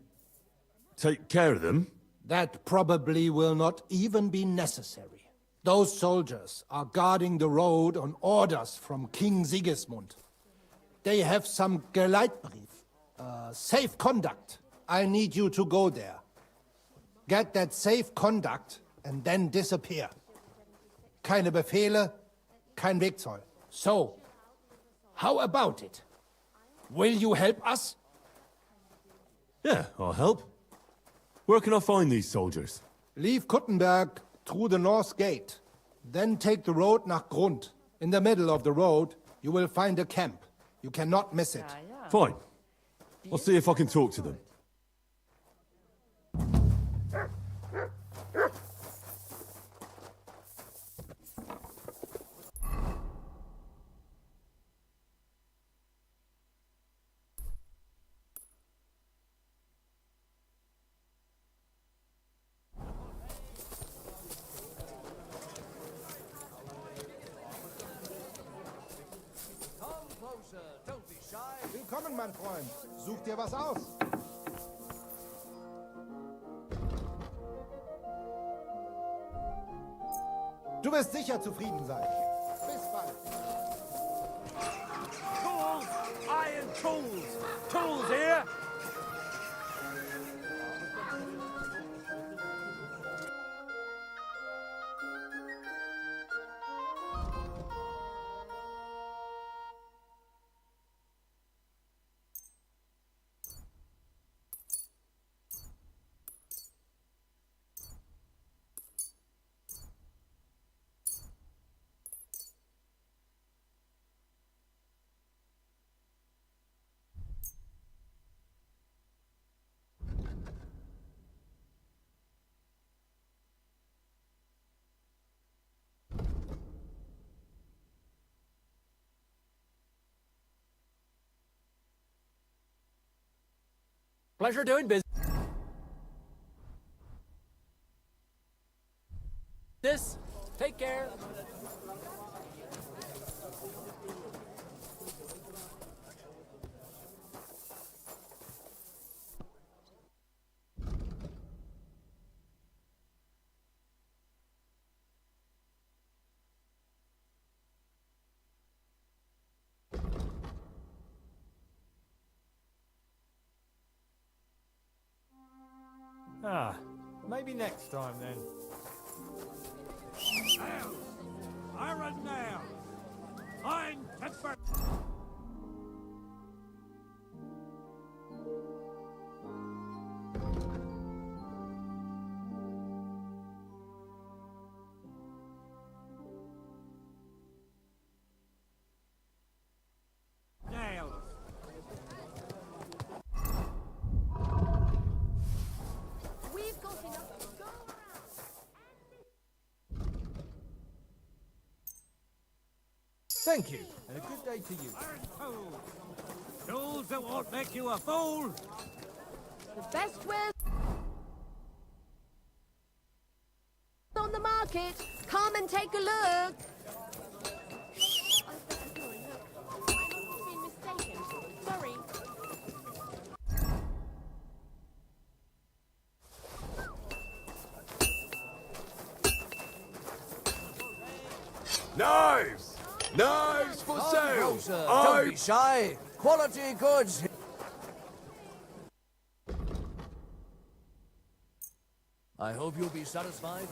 take care of them? That probably will not even be necessary. Those soldiers are guarding the road on orders from King Sigismund. They have some Geleitbrief, safe conduct. I need you to go there. Get that safe conduct and then disappear. Keine Befehle, kein Wegzoll. So, how about it? Will you help us? Yeah, I'll help. Where can I find these soldiers? Leave Kuttenberg through the north gate. Then take the road nach Grund. In the middle of the road, you will find a camp. You cannot miss it. Fine. I'll see if I can talk to them. Willkommen, mein Freund. Such dir was aus. Du wirst sicher zufrieden sein. Bis bald. Tools! Iron tools! Tools here! Pleasure doing business. This, take care. Maybe next time then. Iron now! I'm pepper! Nails! We've got enough to go around. Thank you, and a good day to you. Tools that won't make you a fool! The best wares on the market. Come and take a look. Sorry. Knives! Knives for sale! Don't be shy. Quality goods. I hope you'll be satisfied.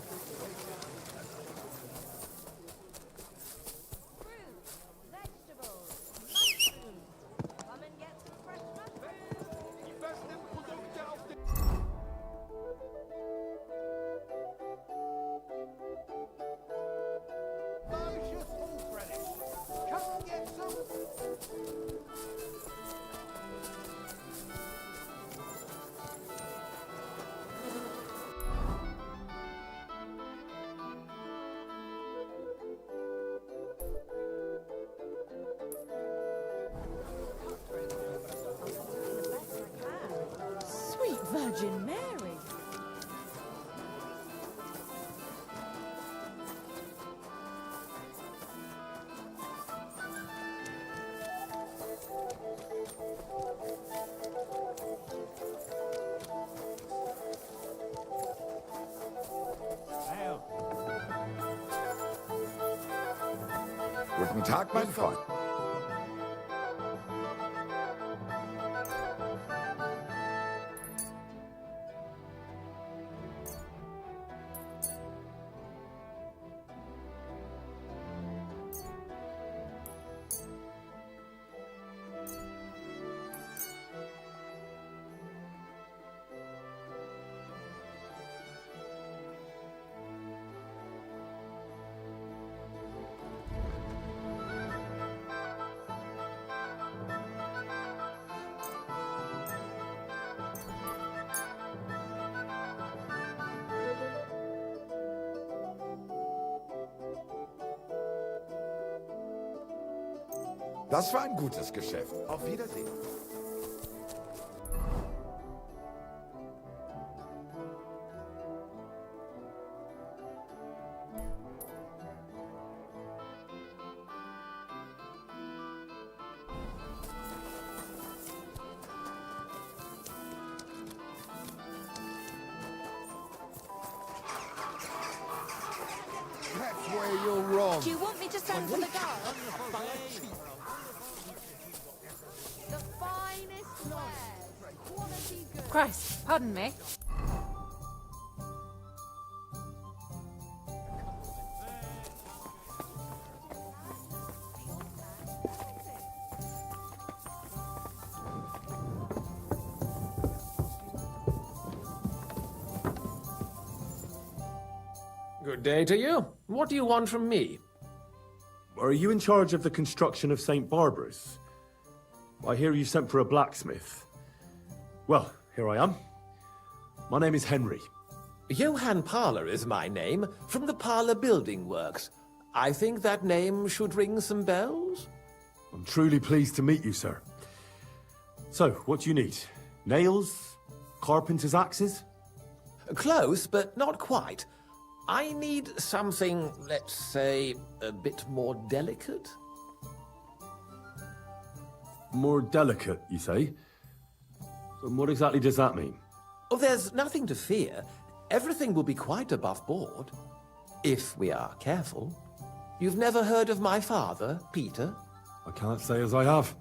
Sweet Virgin Mary. Guten Tag, mein Freund. Das war ein gutes Geschäft. Auf Wiedersehen. That's where you're wrong. Do you want me to send for the guard? The finest wares. Quality goods. Christ, pardon me. Good day to you. What do you want from me? Are you in charge of the construction of St. Barbara's? I hear you sent for a blacksmith. Well, here I am. My name is Henry. Johann Parler is my name, from the Parler Building Works. I think that name should ring some bells? I'm truly pleased to meet you, sir. So, what do you need? Nails? Carpenter's axes? Close, but not quite. I need something, let's say, a bit more delicate. More delicate, you say? And what exactly does that mean? Oh, there's nothing to fear. Everything will be quite above board. If we are careful. You've never heard of my father, Peter? I can't say as I have.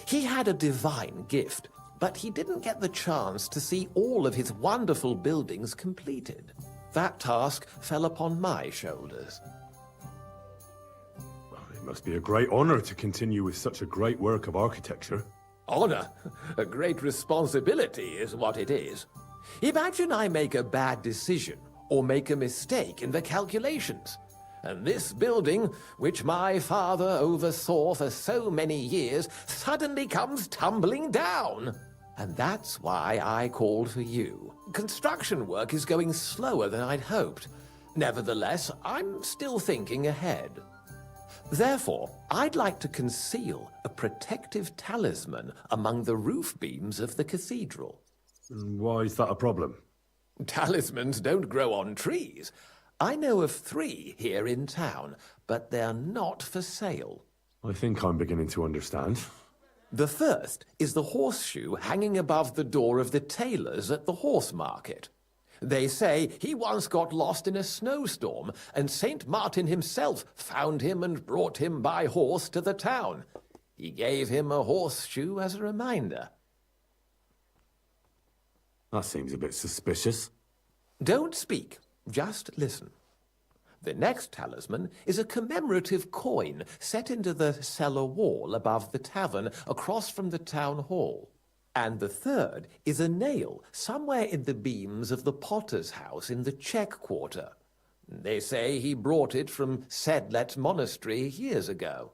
He had a divine gift, but he didn't get the chance to see all of his wonderful buildings completed. That task fell upon my shoulders. Well, it must be a great honor to continue with such a great work of architecture. Honor? A great responsibility is what it is. Imagine I make a bad decision or make a mistake in the calculations. And this building, which my father oversaw for so many years, suddenly comes tumbling down. And that's why I called for you. Construction work is going slower than I'd hoped. Nevertheless, I'm still thinking ahead. Therefore, I'd like to conceal a protective talisman among the roof beams of the cathedral. Why is that a problem? Talismans don't grow on trees. I know of 3 here in town, but they're not for sale. I think I'm beginning to understand. The first is the horseshoe hanging above the door of the tailor's at the horse market. They say he once got lost in a snowstorm, and Saint Martin himself found him and brought him by horse to the town. He gave him a horseshoe as a reminder. That seems a bit suspicious. Don't speak, just listen. The next talisman is a commemorative coin set into the cellar wall above the tavern across from the town hall. And the third is a nail somewhere in the beams of the potter's house in the Czech quarter. They say he brought it from Sedlet Monastery years ago.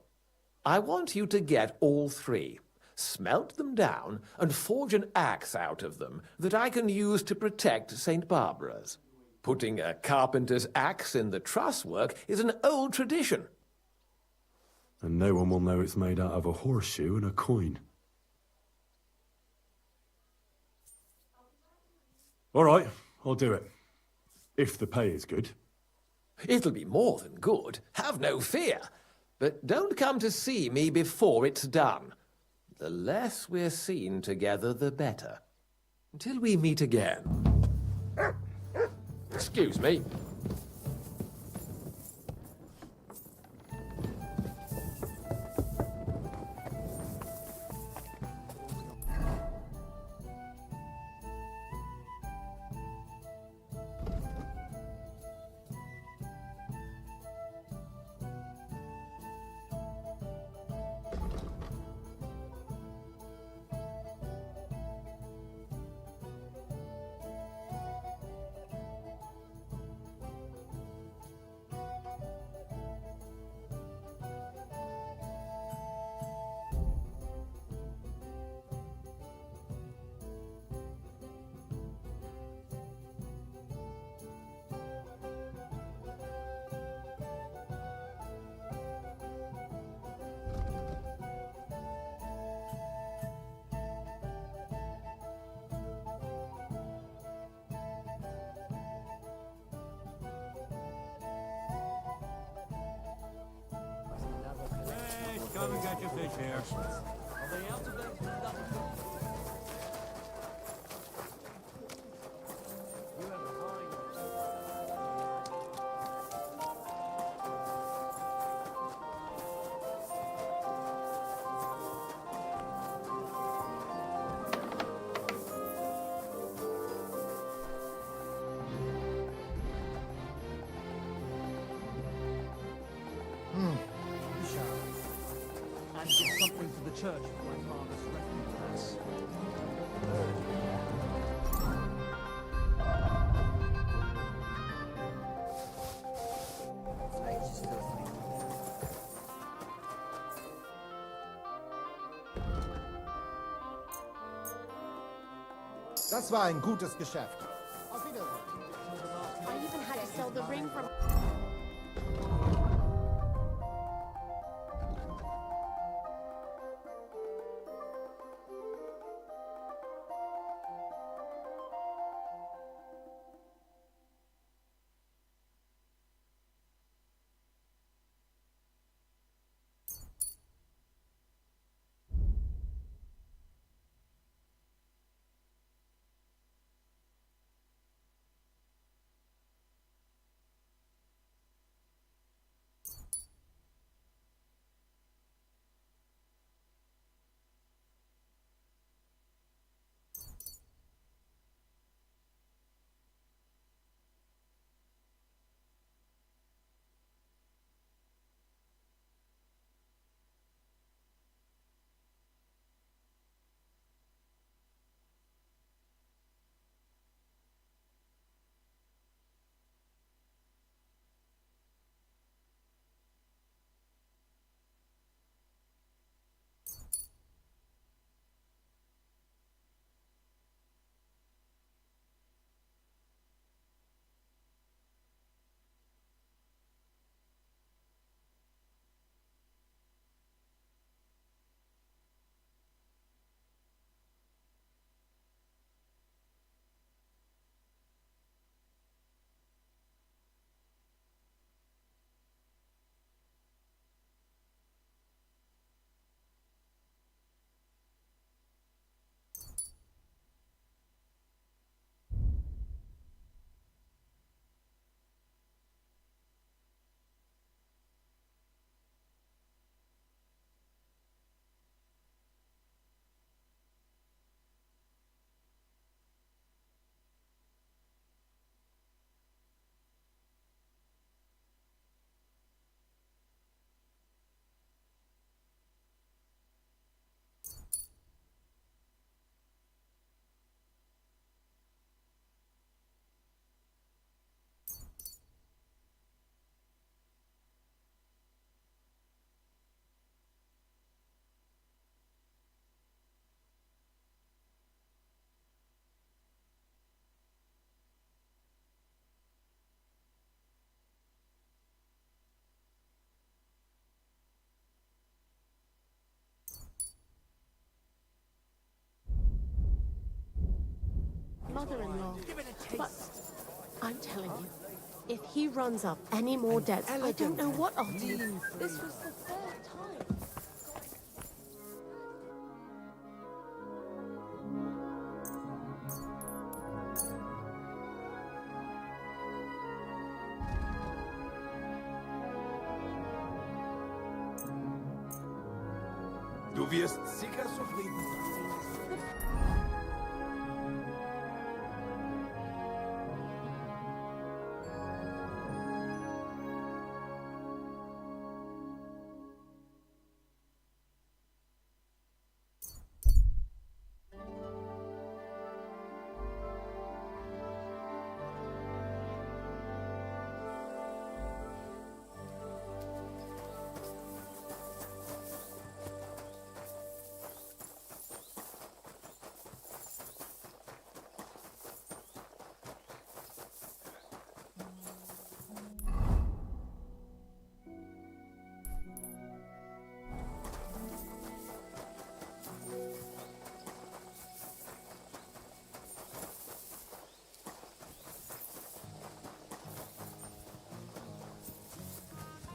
I want you to get all 3, smelt them down, and forge an axe out of them that I can use to protect St. Barbara's. Putting a carpenter's axe in the truss work is an old tradition. And no one will know it's made out of a horseshoe and a coin. All right, I'll do it. If the pay is good. It'll be more than good, have no fear. But don't come to see me before it's done. The less we're seen together, the better. Until we meet again. Excuse me. Come and get your fish here. Are they out of there? And give something to the church for my father's refuge. Das war ein gutes Geschäft. Auf Wiedersehen. I even had to sell the ring from... mother-in-law. But I'm telling you, if he runs up any more debts, I don't know what I'll do. This was the third time. Du wirst sicher zufrieden sein.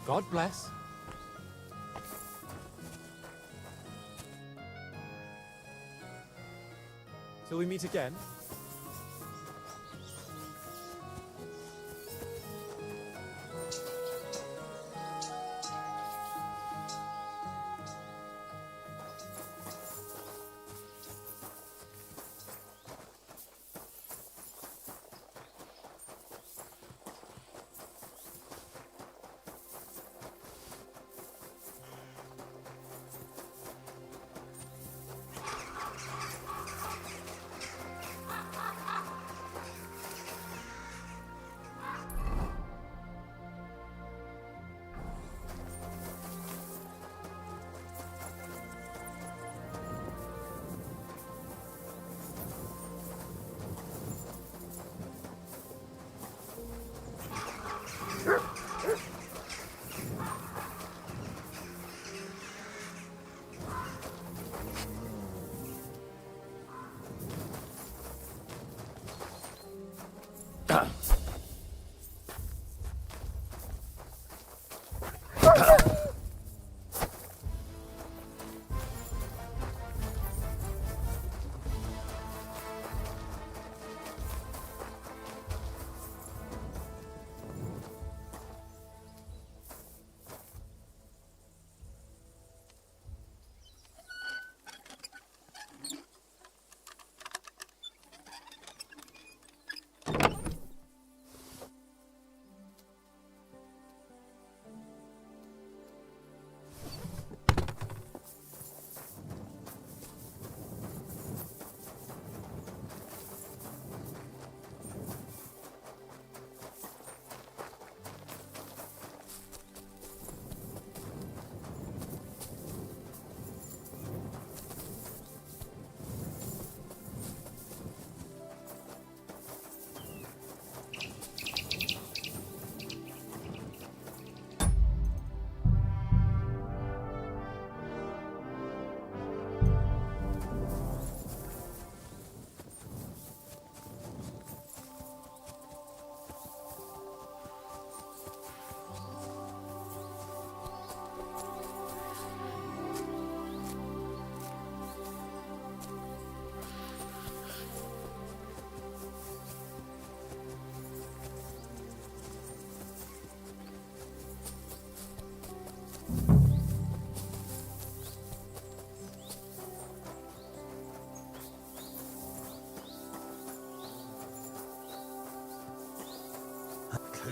God bless. Till we meet again.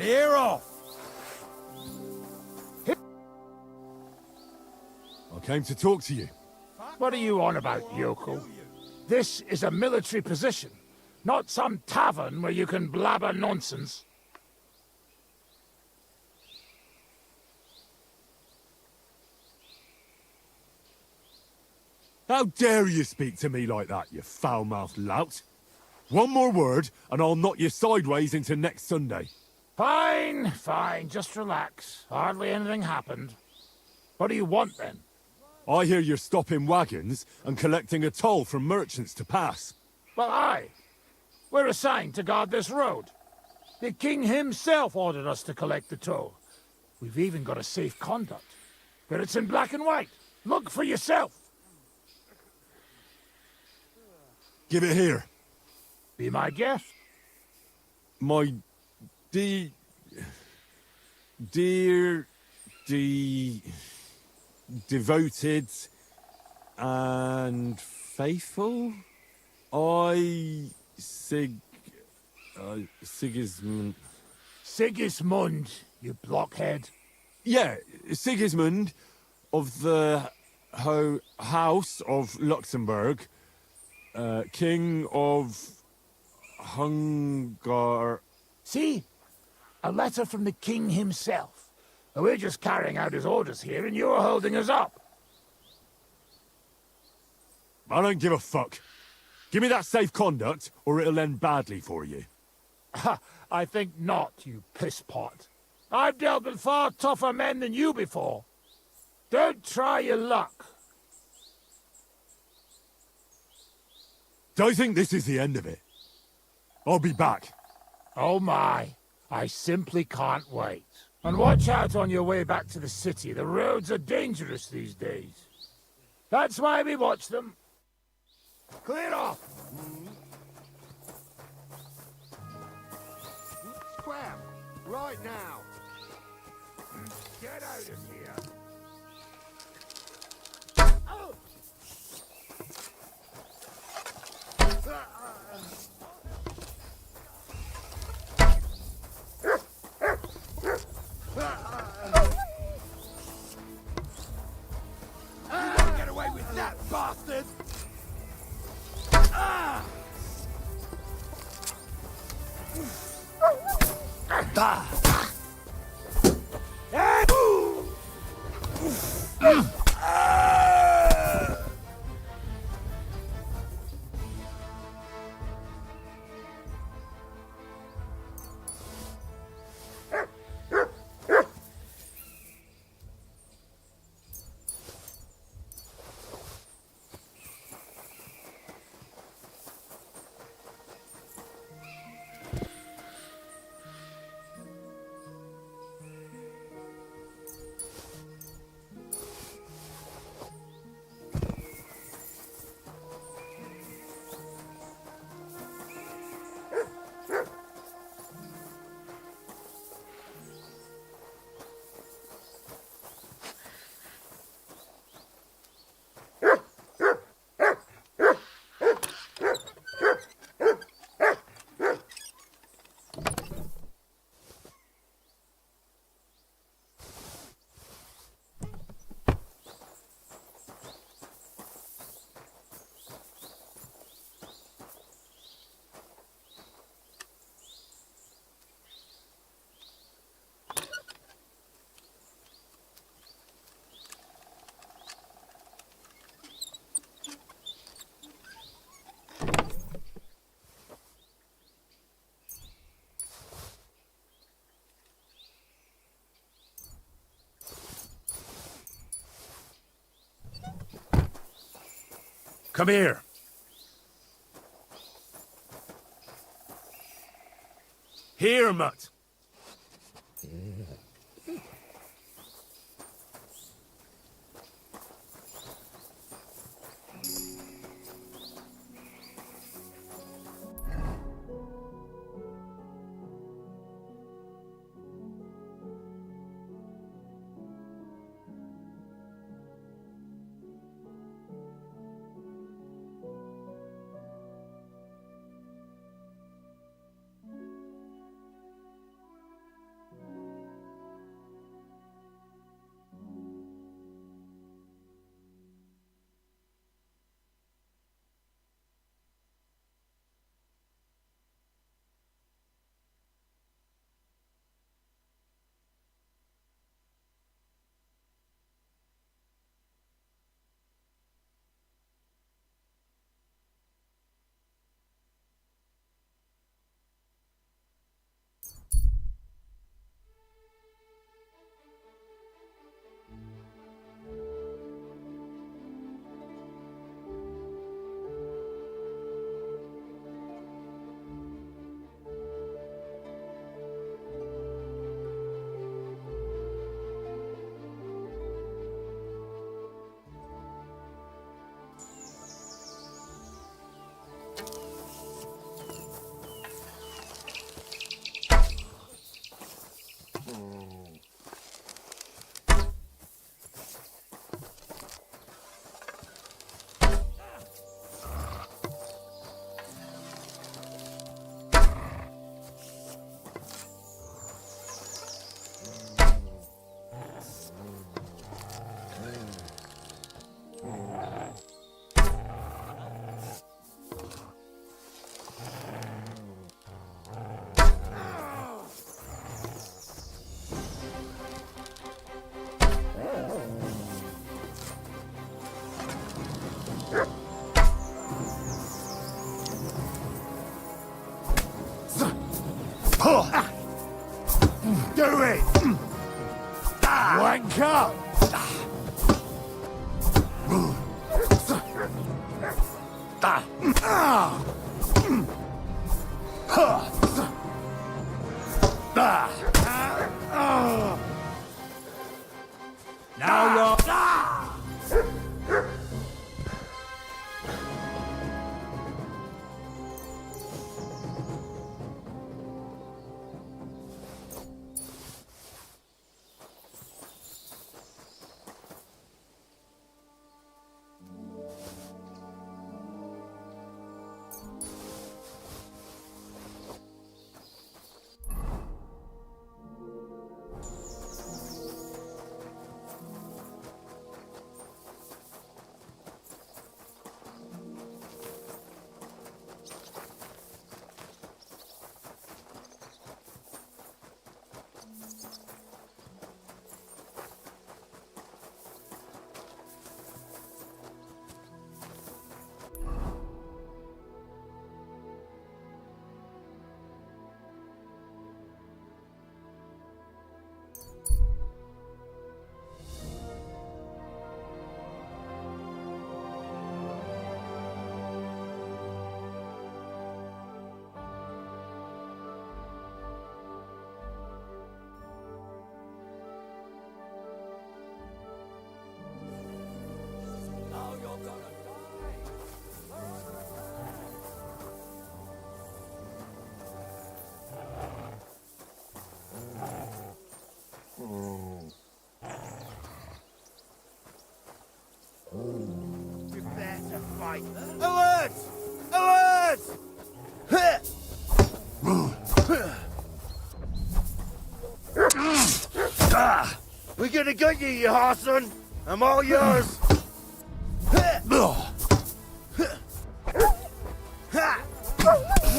Clear off! I came to talk to you. What are you on about, yokel? This is a military position, not some tavern where you can blabber nonsense. How dare you speak to me like that, you foul-mouthed lout? One more word, and I'll knock you sideways into next Sunday. Fine, fine, just relax. Hardly anything happened. What do you want, then? I hear you're stopping wagons and collecting a toll from merchants to pass. Well, aye. We're assigned to guard this road. The king himself ordered us to collect the toll. We've even got a safe conduct. But it's in black and white. Look for yourself. Give it here. Be my guest. My devoted and faithful. Sigismund. Sigismund, you blockhead. Yeah, Sigismund of the House of Luxembourg, King of Hungary. See? A letter from the king himself. We're just carrying out his orders here, and you're holding us up. I don't give a fuck. Give me that safe conduct, or it'll end badly for you. Ha! I think not, you pisspot. I've dealt with far tougher men than you before. Don't try your luck. Don't think this is the end of it. I'll be back. Oh my. I simply can't wait. And watch out on your way back to the city. The roads are dangerous these days. That's why we watch them. Clear off! Scram! Right now! Get out of here! Get away with that, bastard! Come here. Here, mutt. Do it! Wanker! Now you're... Prepare to fight. Alert! Alert! We're gonna get you, you Harson. I'm all yours.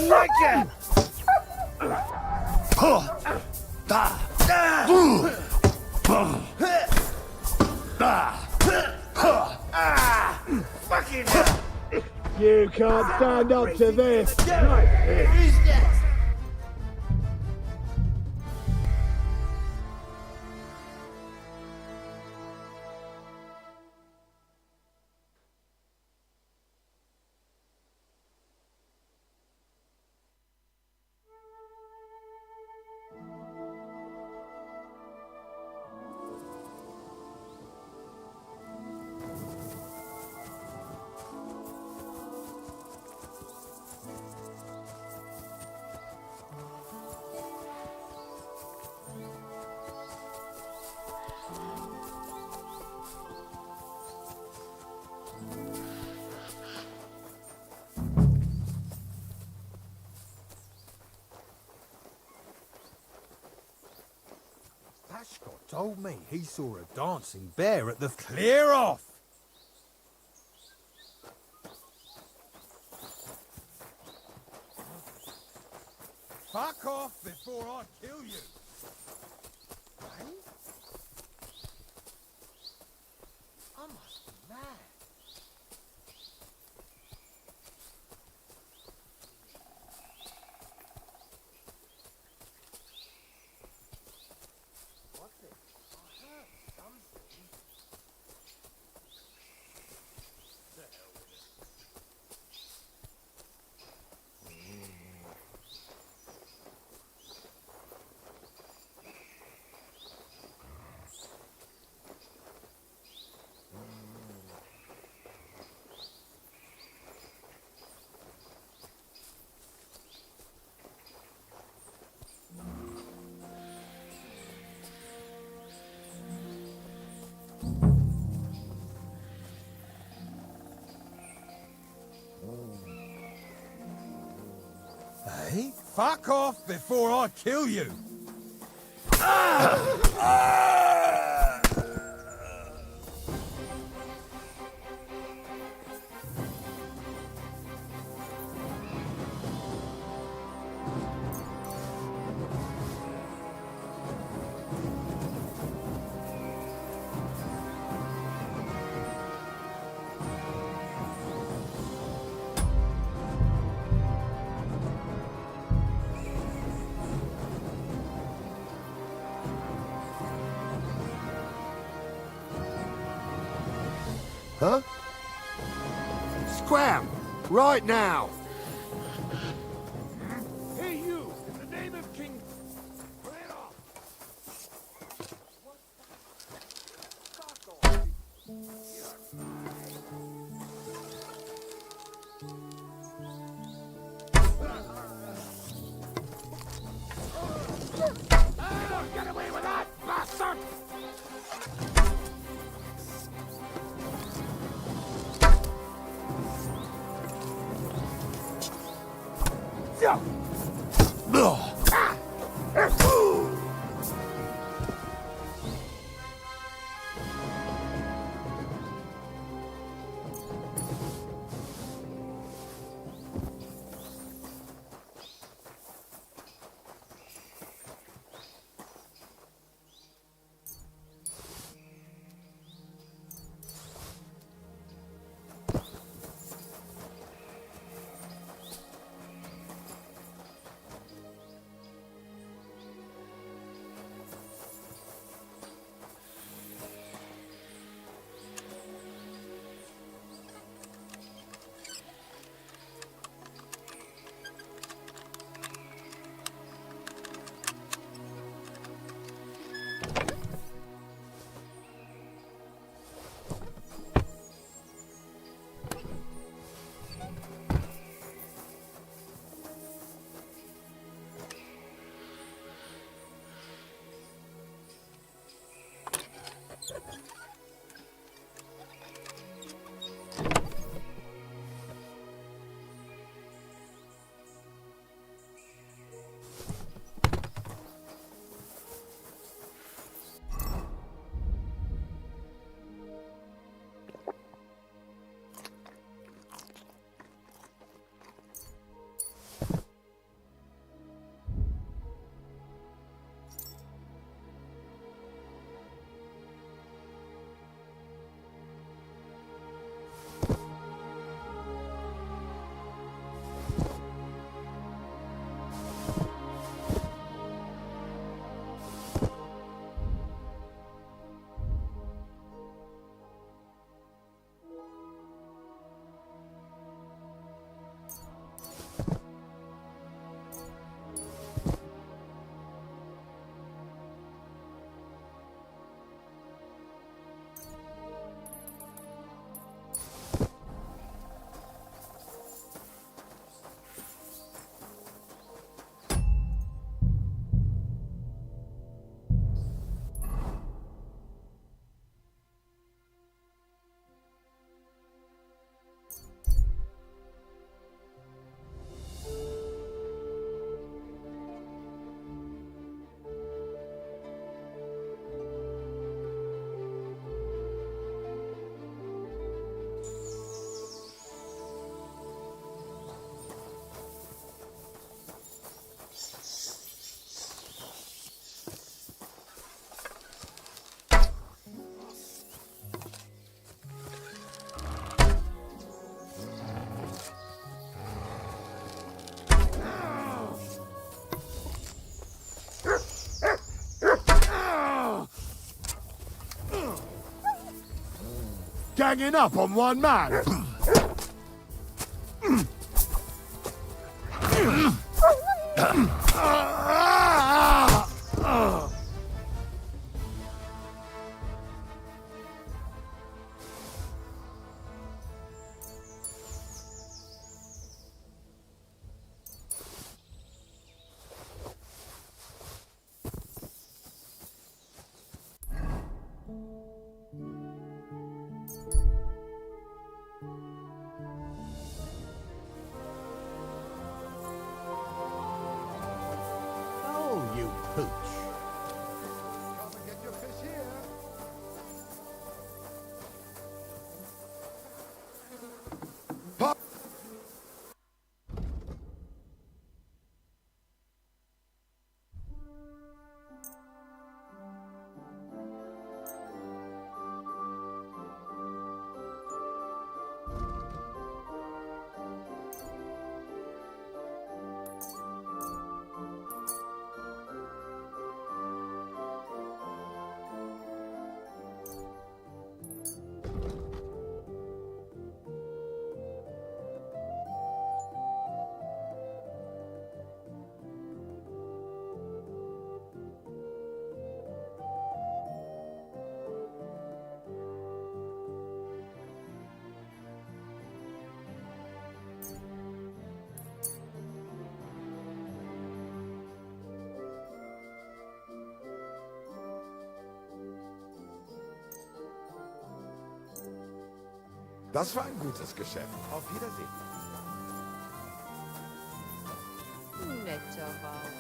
Like it! Fucking You can't stand up to this. Who's next? Ashcott told me he saw a dancing bear at the... Clear off! Fuck off before I kill you! Eh? I must be mad. Hey, fuck off before I kill you! Huh? Scram! Right now! Hey, you! In the name of King... Lay it off! Get away with that, bastard! Ganging up on one man! Oh, you pooch. Come and get your fish here. Das war ein gutes Geschäft. Auf Wiedersehen. Netter Warhorse.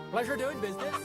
Pleasure doing business.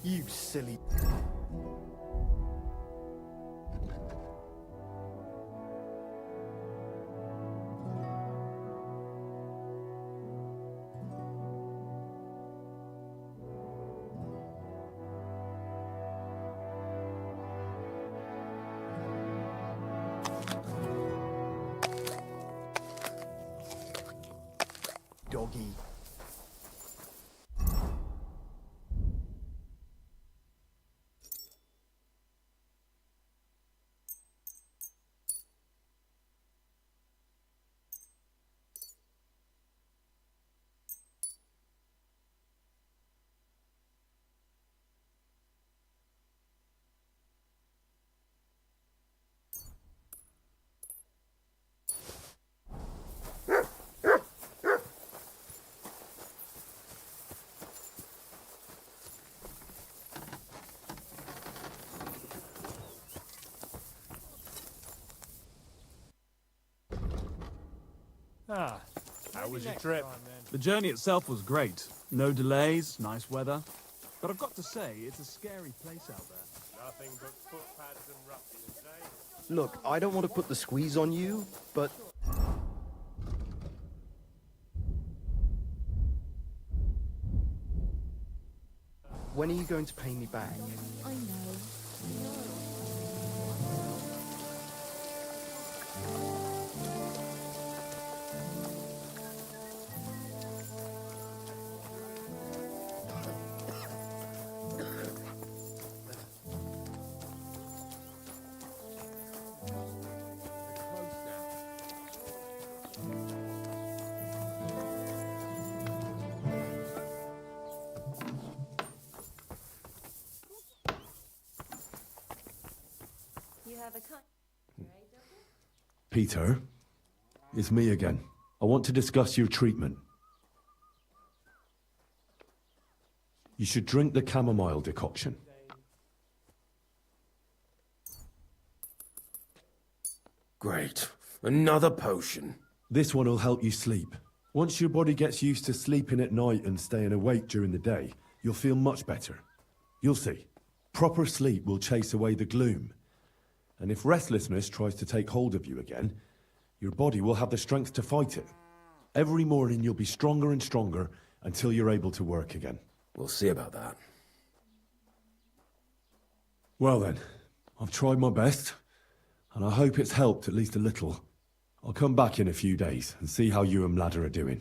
You silly... Doggy. Ah, how was your trip? The journey itself was great. No delays, nice weather. But I've got to say, it's a scary place out there. Nothing but footpads and ruffians, eh? Look, I don't want to put the squeeze on you, but... When are you going to pay me back? I know. Peter, it's me again. I want to discuss your treatment. You should drink the chamomile decoction. Great. Another potion. This one will help you sleep. Once your body gets used to sleeping at night and staying awake during the day, you'll feel much better. You'll see. Proper sleep will chase away the gloom. And if restlessness tries to take hold of you again, your body will have the strength to fight it. Every morning you'll be stronger and stronger until you're able to work again. We'll see about that. Well then, I've tried my best, and I hope it's helped at least a little. I'll come back in a few days and see how you and Mladder are doing.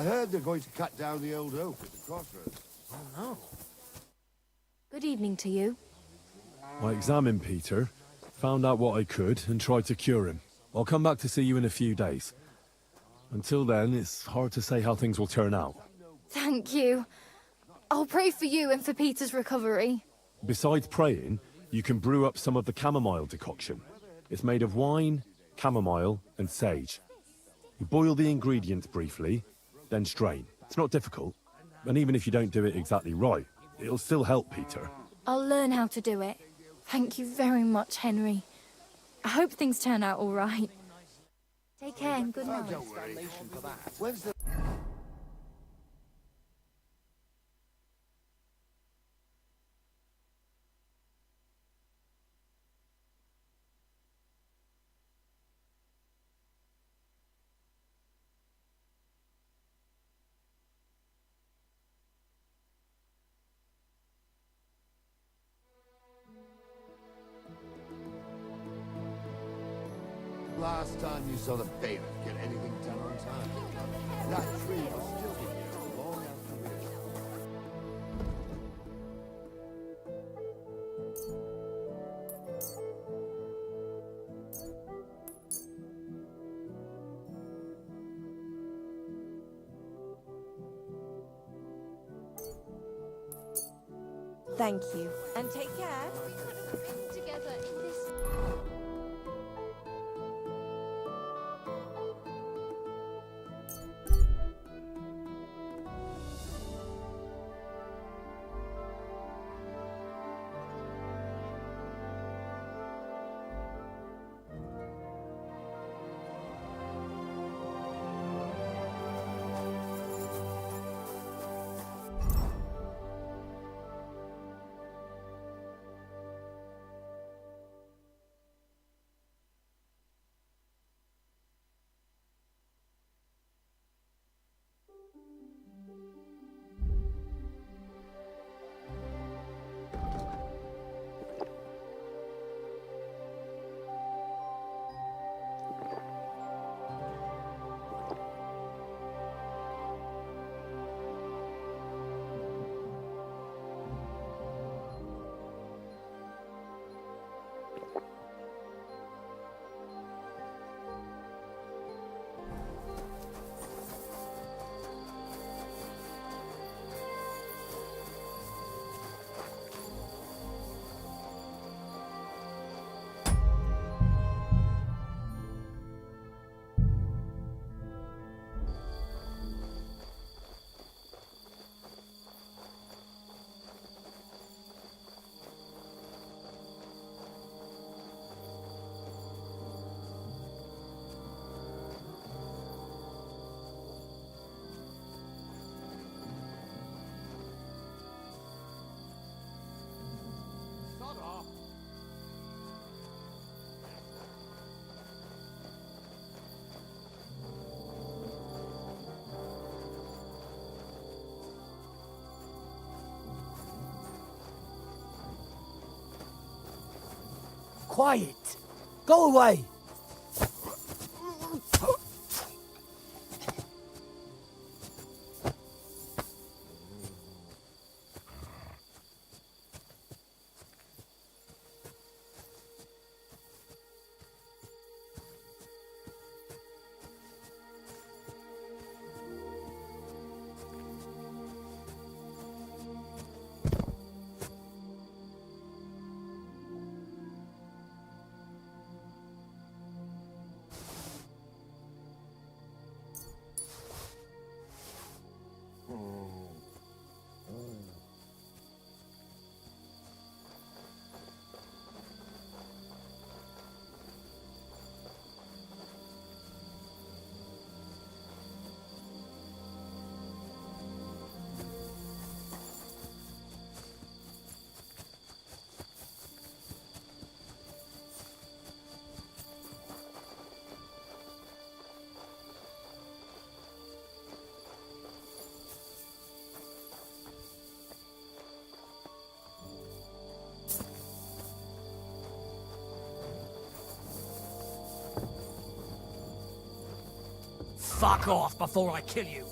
I heard they're going to cut down the old oak at the crossroads. Oh no. Good evening to you. I examined Peter, found out what I could, and tried to cure him. I'll come back to see you in a few days. Until then, it's hard to say how things will turn out. Thank you. I'll pray for you and for Peter's recovery. Besides praying, you can brew up some of the chamomile decoction. It's made of wine, chamomile, and sage. You boil the ingredients briefly, then strain. It's not difficult, and even if you don't do it exactly right, it'll still help Peter. I'll learn how to do it. Thank you very much, Henry. I hope things turn out all right. Take care and good night. When's the... Last time you saw the bailiff get anything done on time. That tree was still here long after we Thank you. And take care. We could have been together in this. Quiet! Go away! Fuck off before I kill you.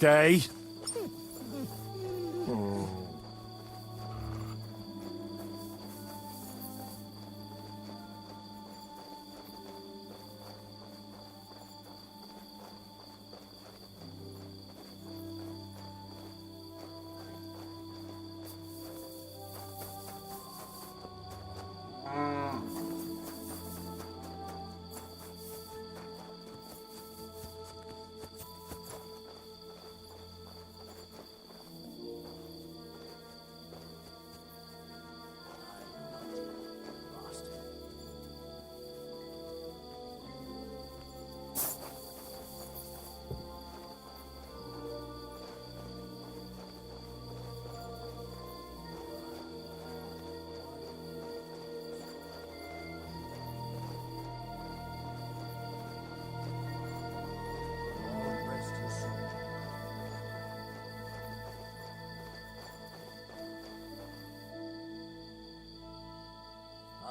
Stay.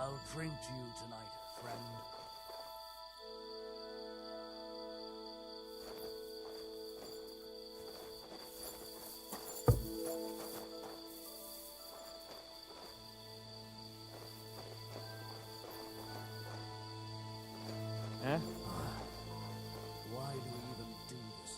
I'll drink to you tonight, friend. Eh? Why do we even do this?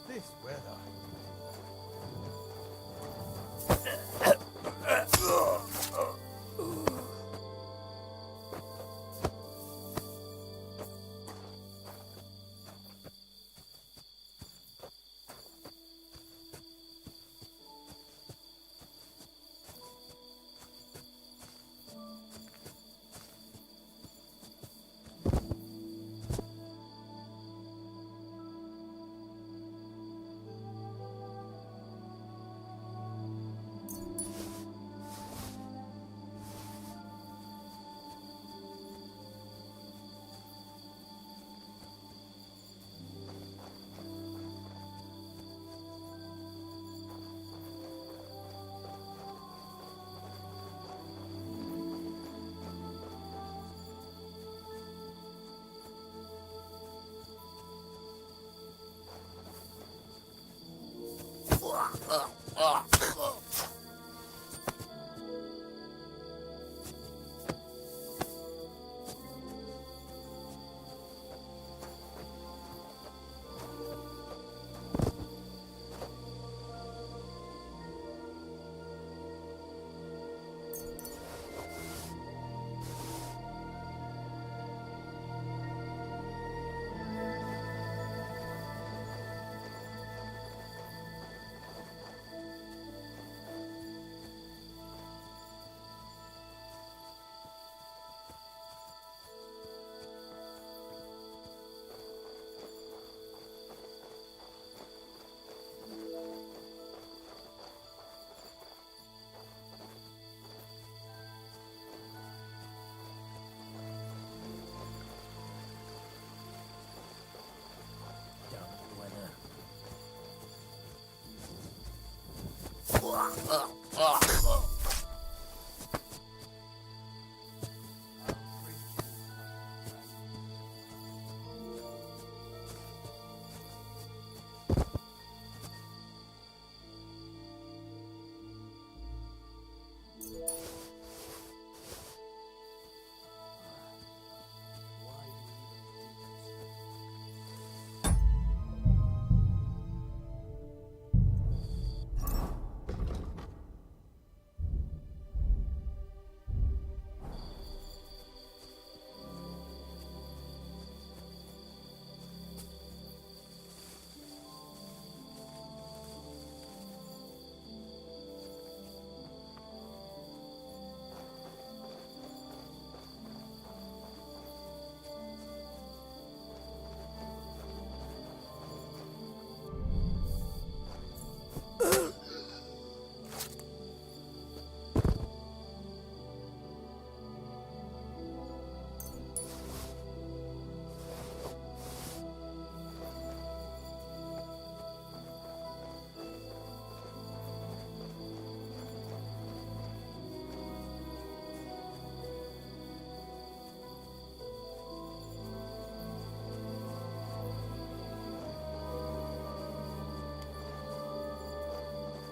This weather.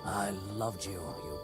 I loved you, you...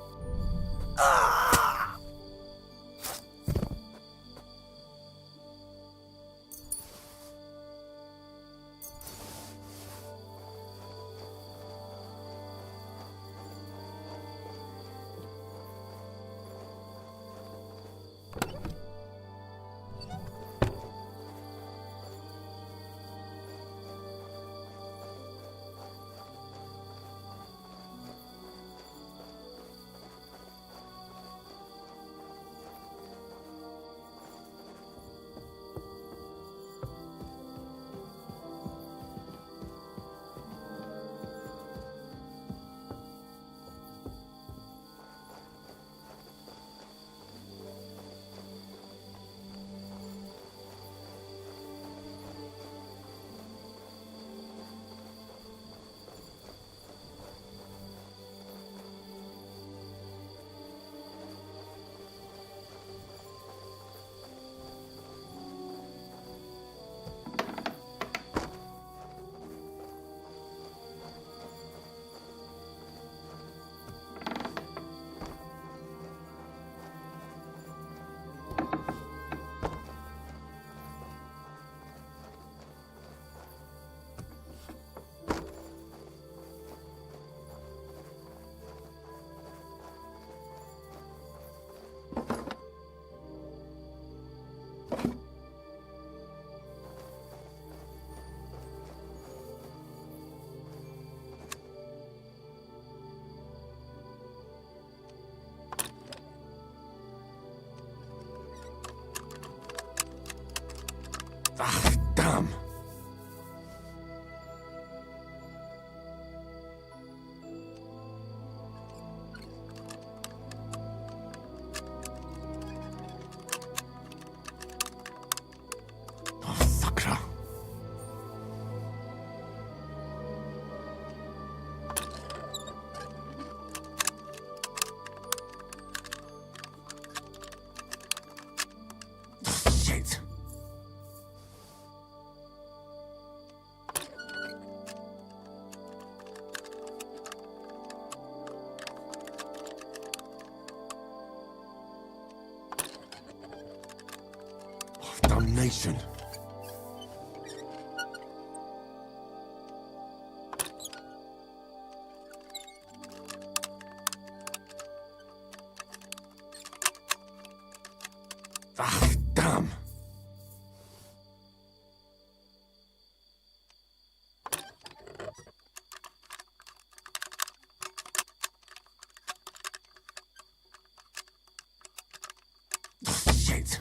Ah, damn! Oh, sakra! Shit! Damnation! Ah, damn! Shit!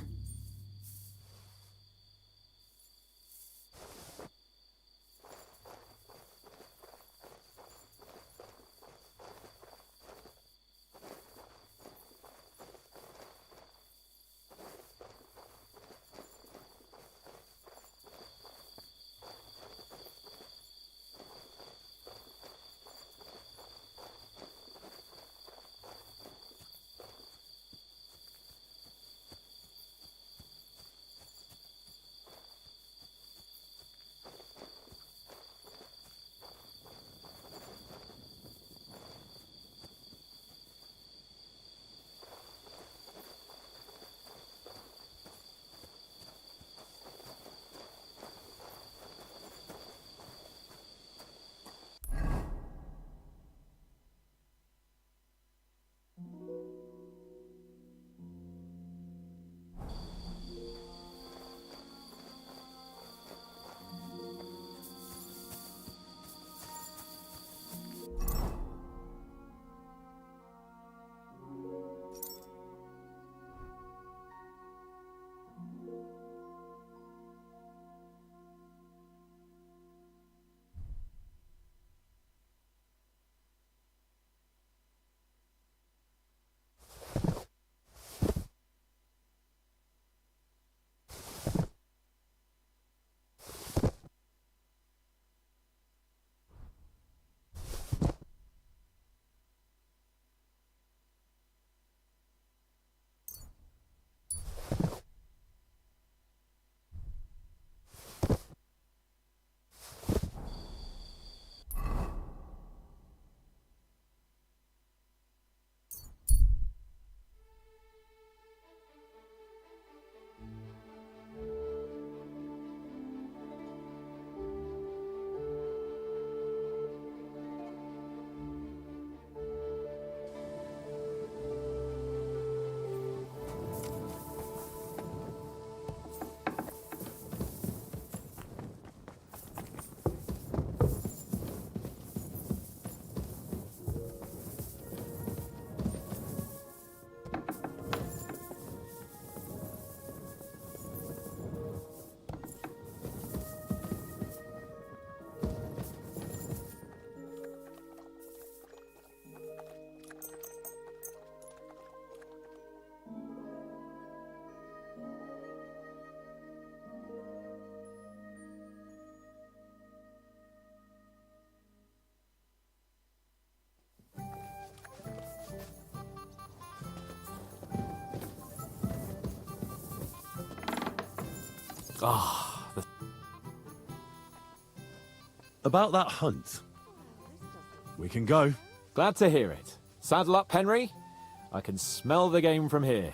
About that hunt. We can go. Glad to hear it. Saddle up, Henry. I can smell the game from here.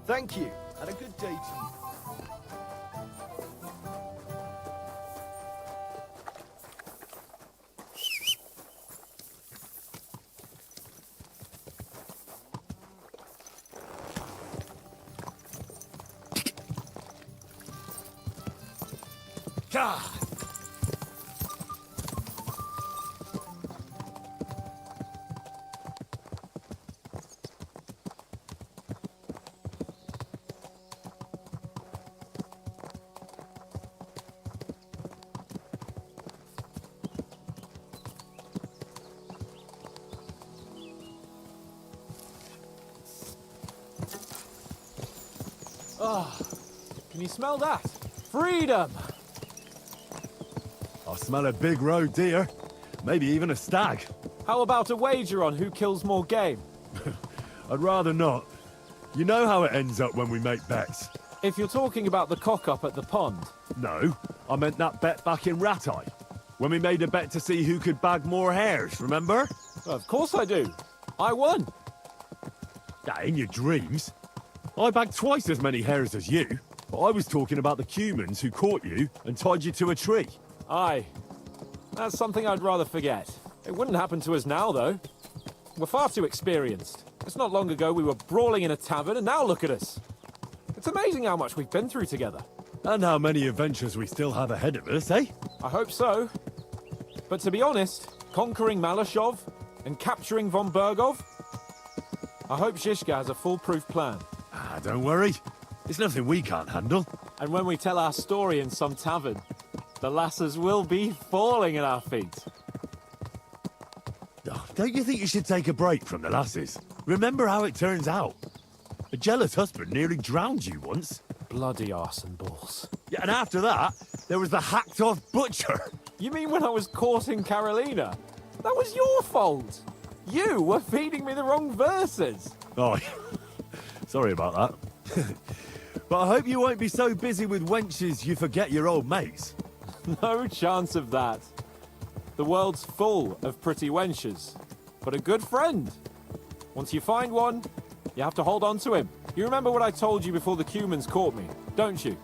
Thank you, and a good day to you. God! Oh, can you smell that? Freedom! I smell a big roe deer. Maybe even a stag. How about a wager on who kills more game? I'd rather not. You know how it ends up when we make bets. If you're talking about the cock-up at the pond. No, I meant that bet back in Ratai. When we made a bet to see who could bag more hares, remember? Well, of course I do. I won. In your dreams. I bagged twice as many hares as you, but I was talking about the humans who caught you and tied you to a tree. Aye. That's something I'd rather forget. It wouldn't happen to us now, though. We're far too experienced. It's not long ago we were brawling in a tavern, and now look at us. It's amazing how much we've been through together. And how many adventures we still have ahead of us, eh? I hope so. But to be honest, conquering Malashov and capturing von Bergov, I hope Shishka has a foolproof plan. Don't worry. It's nothing we can't handle. And when we tell our story in some tavern, the lasses will be falling at our feet. Oh, don't you think you should take a break from the lasses? Remember how it turns out. A jealous husband nearly drowned you once. Bloody arse and balls. Yeah, and after that, there was the hacked-off butcher. You mean when I was courting Carolina? That was your fault. You were feeding me the wrong verses. Oh, sorry about that. But I hope you won't be so busy with wenches you forget your old mates. No chance of that. The world's full of pretty wenches, but a good friend. Once you find one, you have to hold on to him. You remember what I told you before the Cumans caught me, don't you?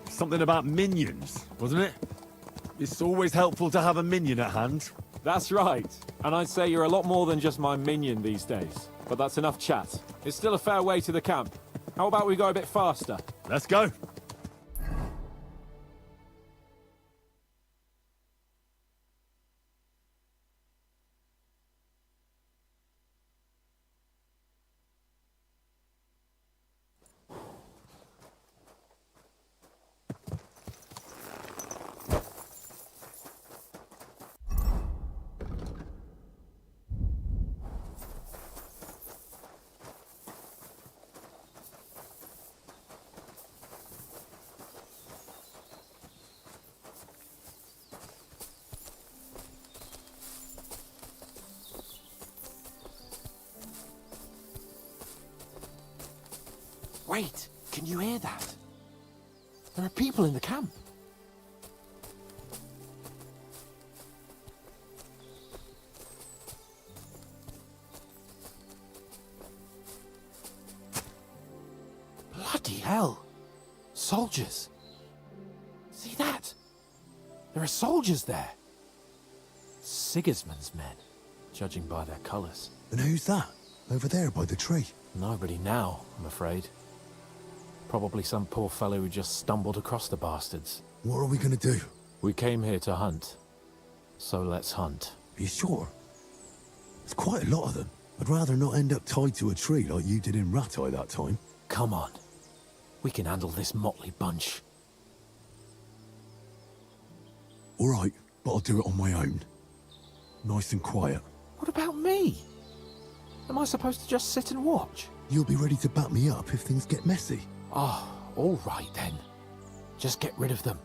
Something about minions, wasn't it? It's always helpful to have a minion at hand. That's right. And I'd say you're a lot more than just my minion these days. But that's enough chat. It's still a fair way to the camp. How about we go a bit faster? Let's go. Wait, can you hear that? There are people in the camp. Bloody hell. Soldiers. See that? There are soldiers there. Sigismund's men, judging by their colours. And who's that? Over there by the tree? Nobody now, I'm afraid. Probably some poor fellow who just stumbled across the bastards. What are we gonna do? We came here to hunt. So let's hunt. Are you sure? There's quite a lot of them. I'd rather not end up tied to a tree like you did in Rattay that time. Come on. We can handle this motley bunch. All right, but I'll do it on my own. Nice and quiet. What about me? Am I supposed to just sit and watch? You'll be ready to back me up if things get messy. Oh, all right then. Just get rid of them.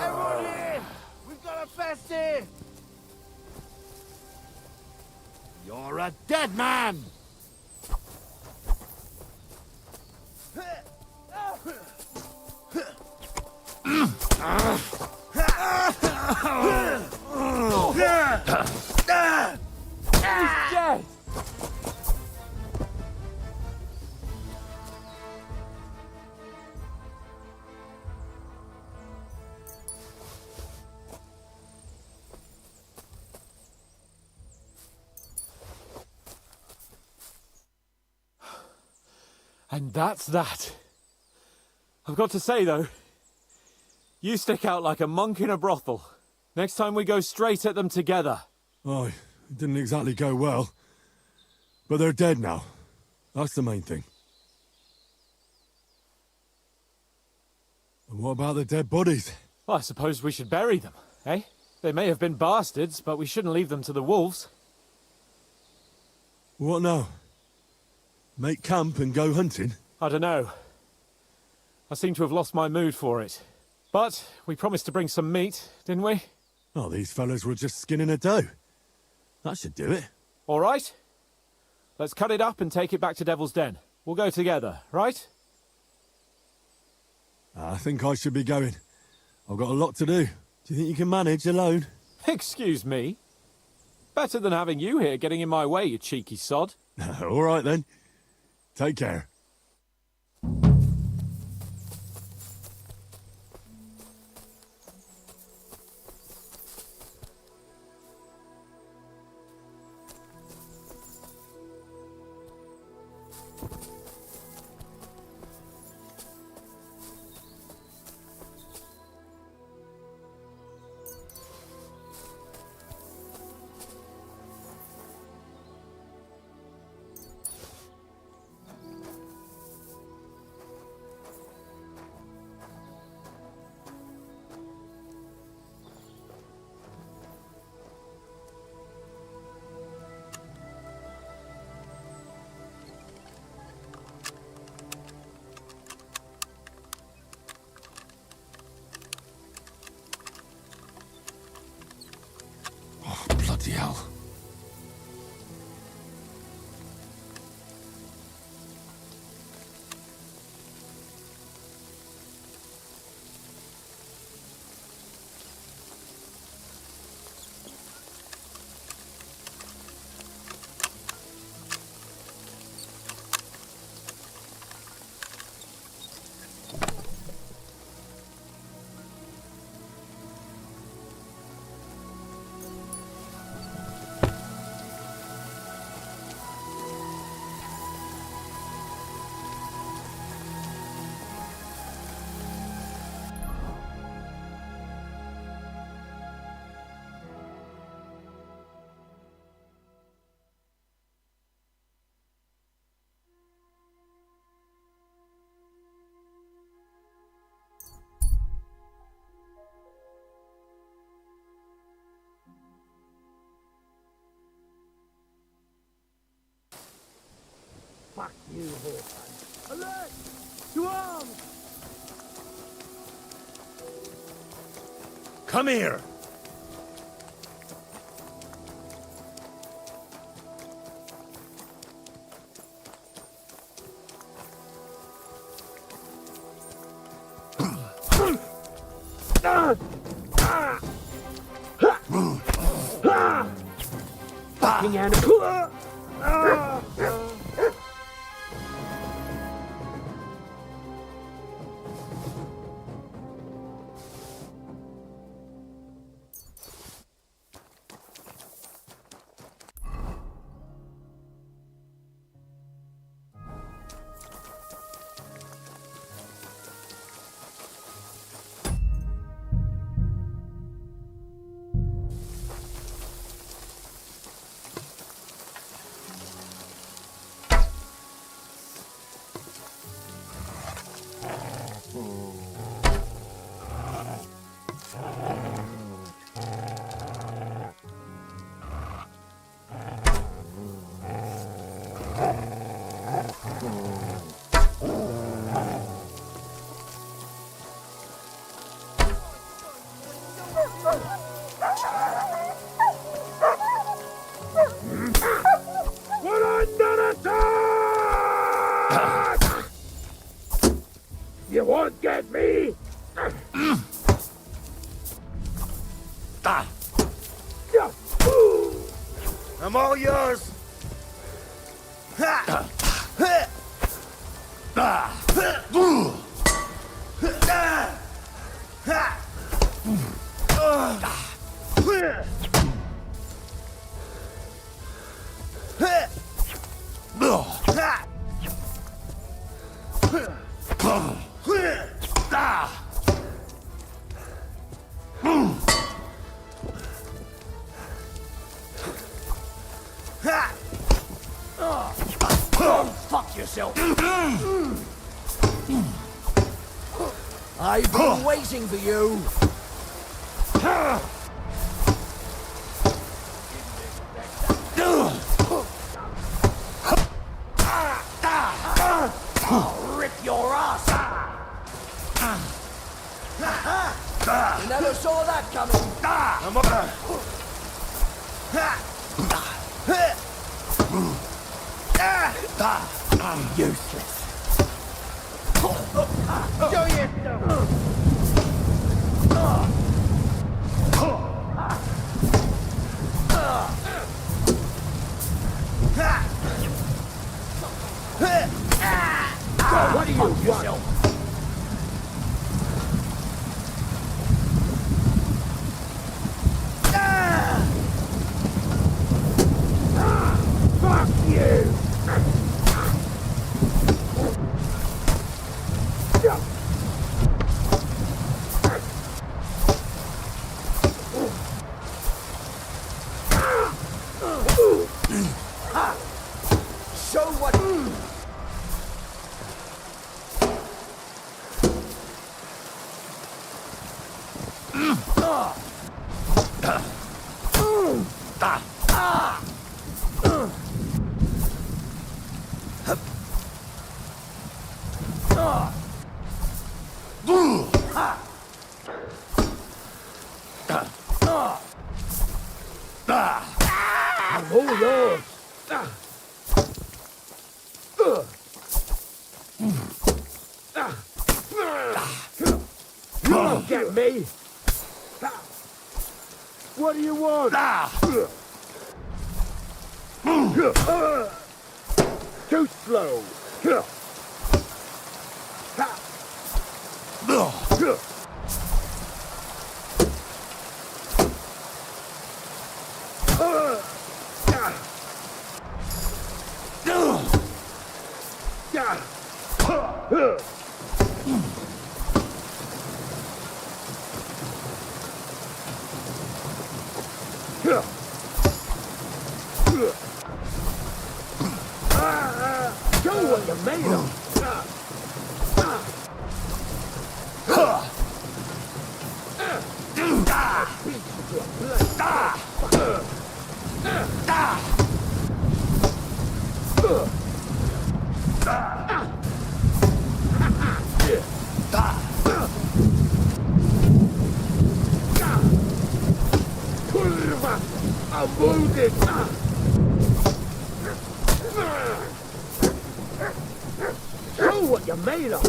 Everyone here! We've got a festive! You're a dead man! He's dead! And that's that. I've got to say, though, you stick out like a monk in a brothel. Next time we go straight at them together. Oh, it didn't exactly go well. But they're dead now. That's the main thing. And what about the dead bodies? Well, I suppose we should bury them, eh? They may have been bastards, but we shouldn't leave them to the wolves. What now? Make camp and go hunting? I don't know. I seem to have lost my mood for it. But we promised to bring some meat, didn't we? Oh, these fellas were just skinning a doe. That should do it. All right. Let's cut it up and take it back to Devil's Den. We'll go together, right? I think I should be going. I've got a lot to do. Do you think you can manage alone? Excuse me? Better than having you here getting in my way, you cheeky sod. All right, then. Take care. Bloody hell. Fuck you, Warhorse. Alert! To arms! Come here! Fucking animal! We're under attack! You won't get me! I'm all yours. Fuck yourself! I've been waiting for you! I'll rip your ass! You never saw that coming! I'm useless. Show yourself! while. Fuck you! Show what... I'm all yours. You won't get me. What do you want? Too slow. Show what you're made of. I'm wounded. Show what you're made of.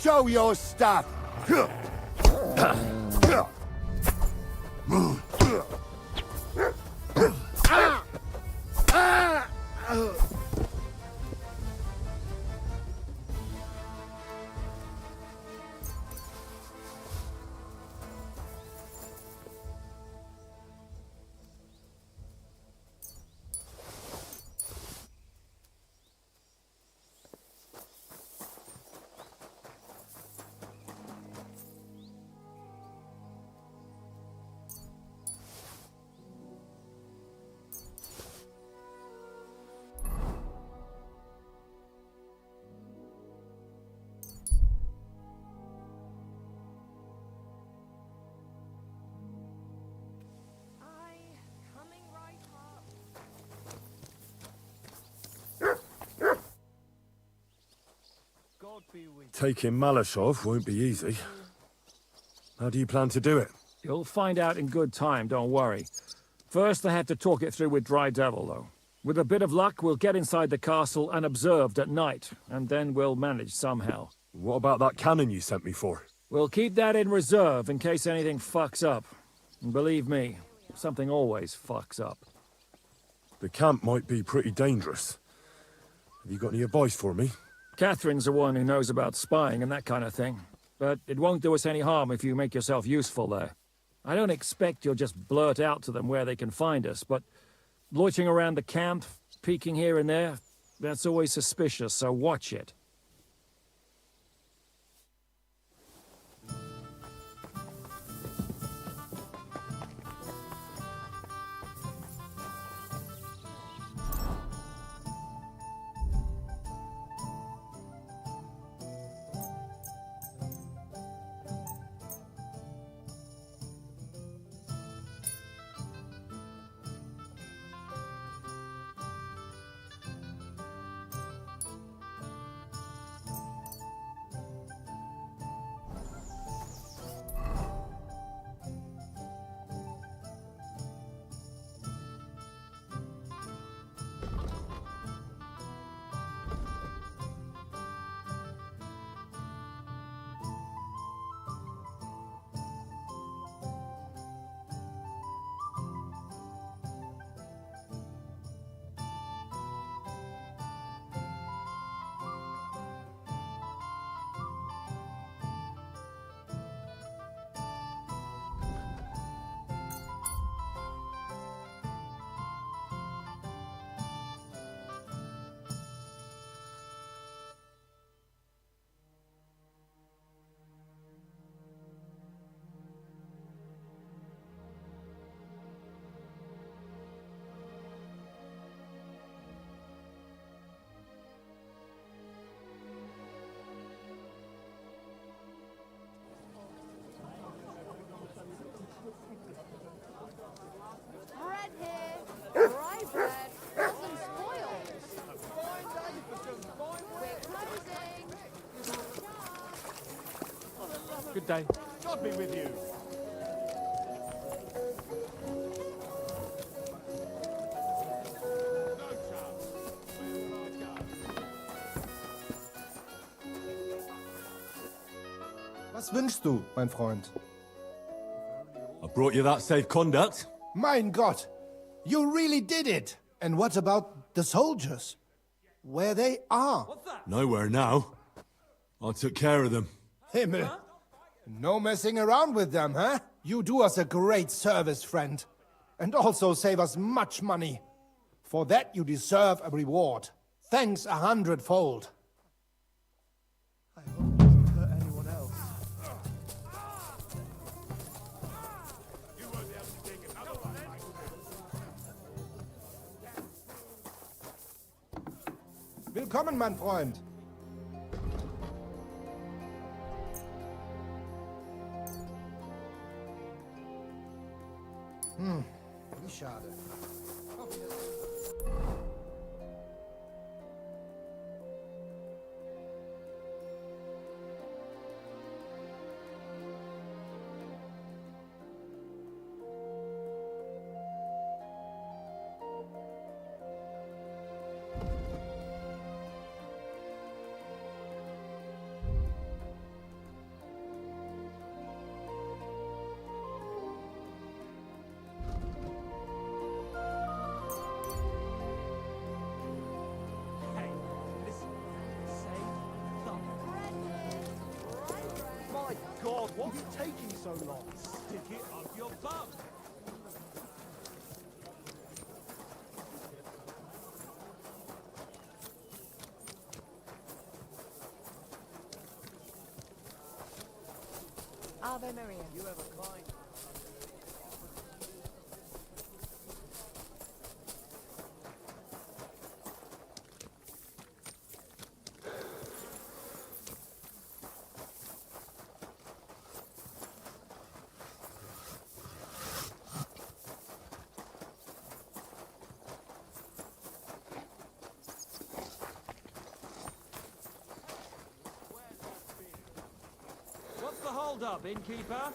Show your stuff. Taking Malashov won't be easy. How do you plan to do it? You'll find out in good time, don't worry. First, I have to talk it through with Dry Devil, though. With a bit of luck, we'll get inside the castle unobserved at night, and then we'll manage somehow. What about that cannon you sent me for? We'll keep that in reserve in case anything fucks up. And believe me, something always fucks up. The camp might be pretty dangerous. Have you got any advice for me? Catherine's the one who knows about spying and that kind of thing. But it won't do us any harm if you make yourself useful there. I don't expect you'll just blurt out to them where they can find us, but loitering around the camp, peeking here and there, that's always suspicious, so watch it. Bread here. Rye bread. Nothing spoiled. We're closing. Good day. God be with you. Was wünschst du, mein Freund? I brought you that safe conduct. Mein Gott! You really did it! And what about the soldiers? Where they are? Nowhere now. I took care of them. Himmel! No messing around with them, huh? You do us a great service, friend. And also save us much money. For that you deserve a reward. Thanks 100-fold. I hope it doesn't hurt anyone else. Willkommen, mein Freund. Wie schade. My God, what's taking so long? Stick it up your bum. Ave Maria. You have a kind. hold up, innkeeper?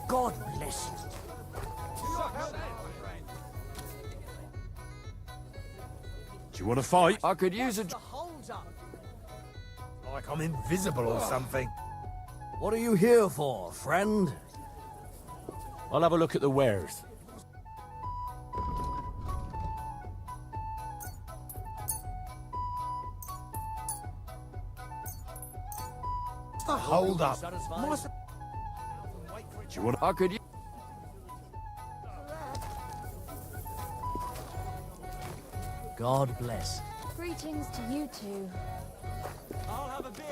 God bless you. Do you want to fight? I could use a... Like I'm invisible or something. What are you here for, friend? I'll have a look at the wares. Hold up. Do you want to... I could... God bless. Greetings to you two. I'll have a beer.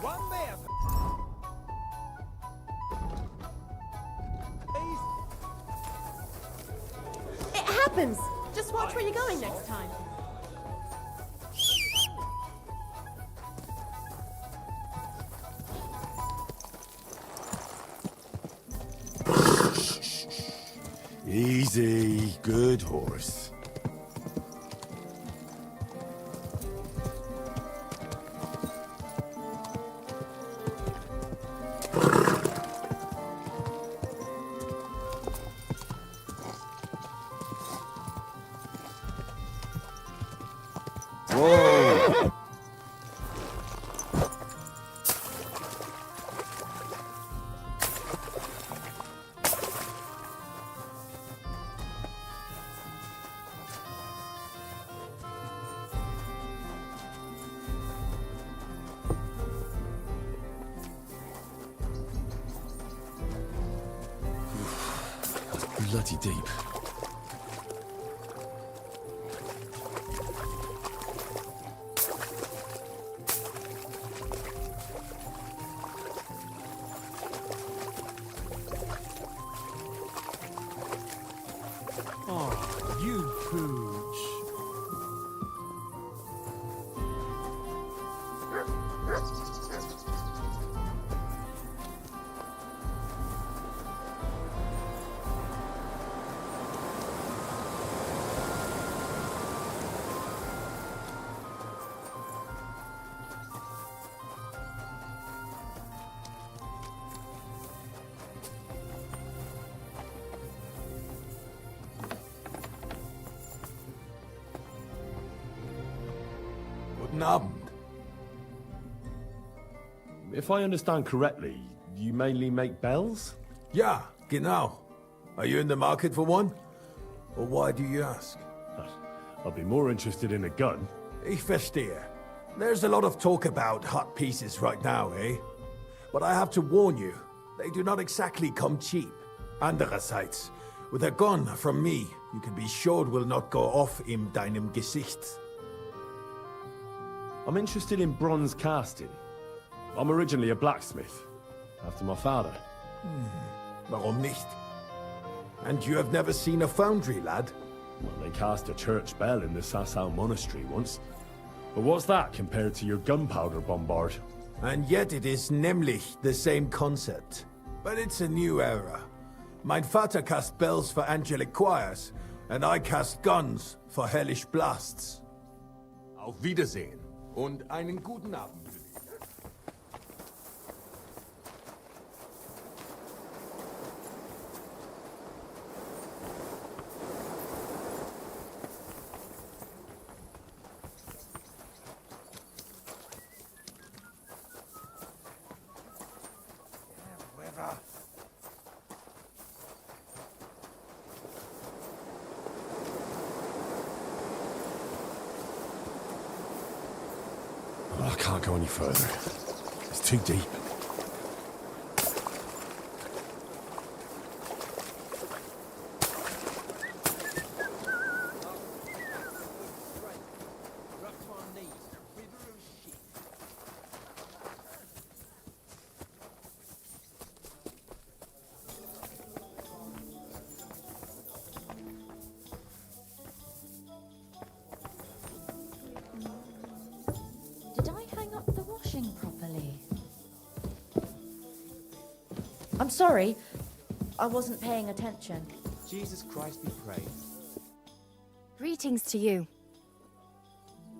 One beer. It happens. Just watch where you're going next time. Easy, good horse. Whoa! Bloody deep. Oh, you pooch. Guten Abend. If I understand correctly, you mainly make bells? Ja, genau. Are you in the market for one? Or why do you ask? I'd be more interested in a gun. Ich verstehe. There's a lot of talk about hot pieces right now, eh? But I have to warn you, they do not exactly come cheap. Andererseits, with a gun from me, you can be sure it will not go off in deinem Gesicht. I'm interested in bronze casting. I'm originally a blacksmith, after my father. Warum nicht? And you have never seen a foundry, lad? Well, they cast a church bell in the Sasau monastery once. But what's that compared to your gunpowder bombard? And yet it is nämlich the same concept. But it's a new era. Mein Vater cast bells for angelic choirs, and I cast guns for hellish blasts. Auf Wiedersehen und einen guten Abend. can't go any further. It's too deep. Did I hang up the washing properly? I'm sorry. I wasn't paying attention. Jesus Christ be praised. Greetings to you.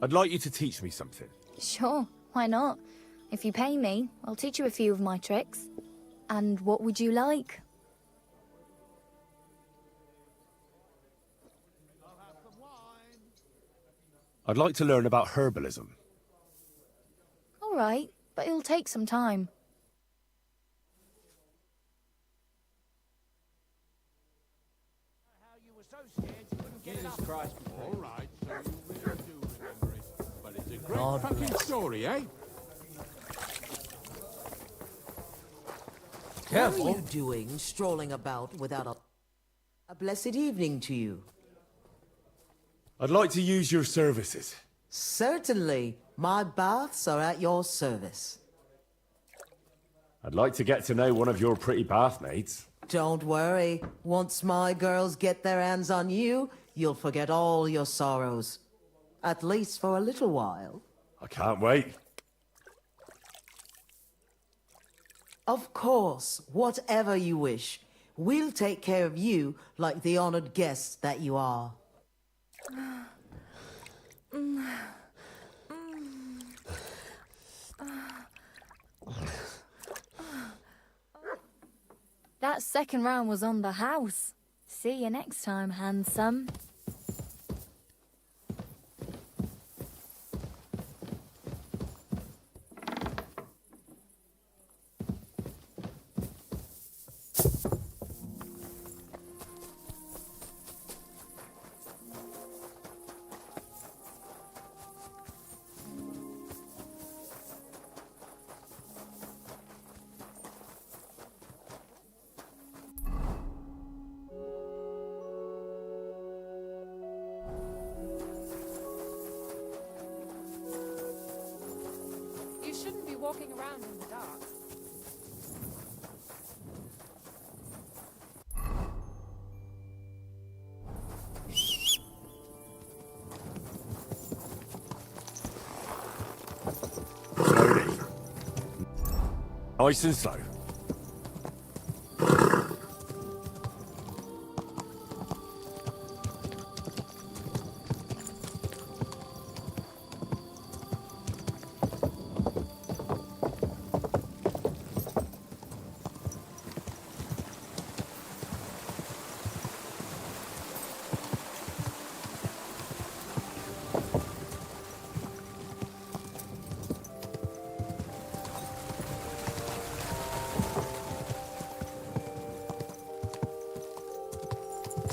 I'd like you to teach me something. Sure, why not? If you pay me, I'll teach you a few of my tricks. And what would you like? I'd like to learn about herbalism. All right, but it'll take some time. Jesus Christ be praised. All right, so you really do remember it. But it's a great God fucking bless. story, eh? Careful. What are you doing, strolling about without a blessed evening to you? I'd like to use your services. Certainly. My baths are at your service. I'd like to get to know one of your pretty bathmaids. Don't worry. Once my girls get their hands on you, you'll forget all your sorrows. At least for a little while. I can't wait. Of course, whatever you wish. We'll take care of you like the honored guests that you are. That second round was on the house. See you next time, handsome. You shouldn't be walking around in the dark. Slowly. Nice and slow.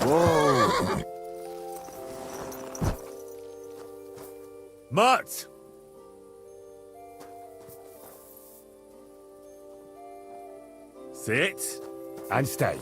Whoa! Mutt! Sit and stay.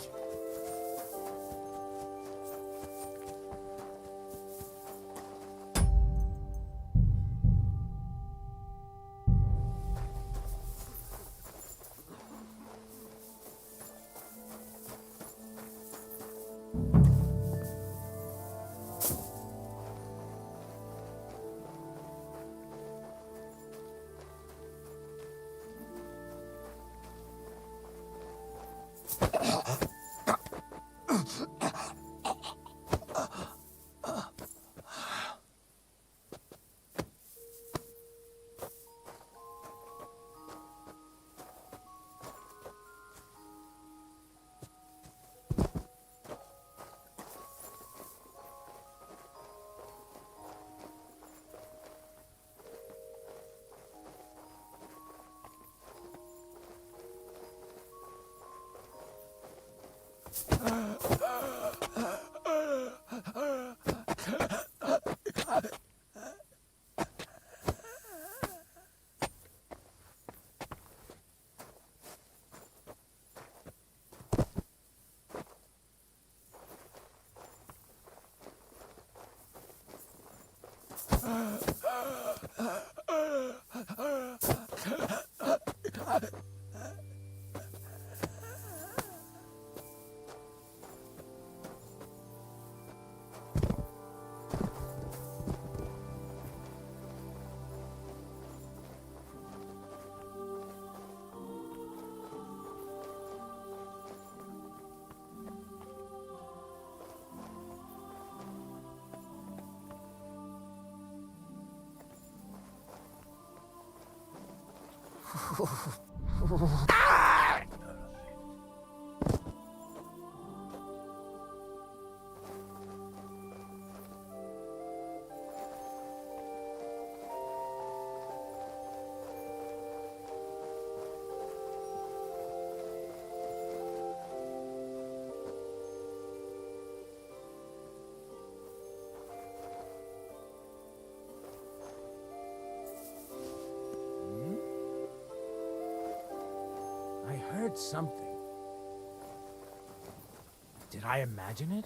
I heard something. Did I imagine it?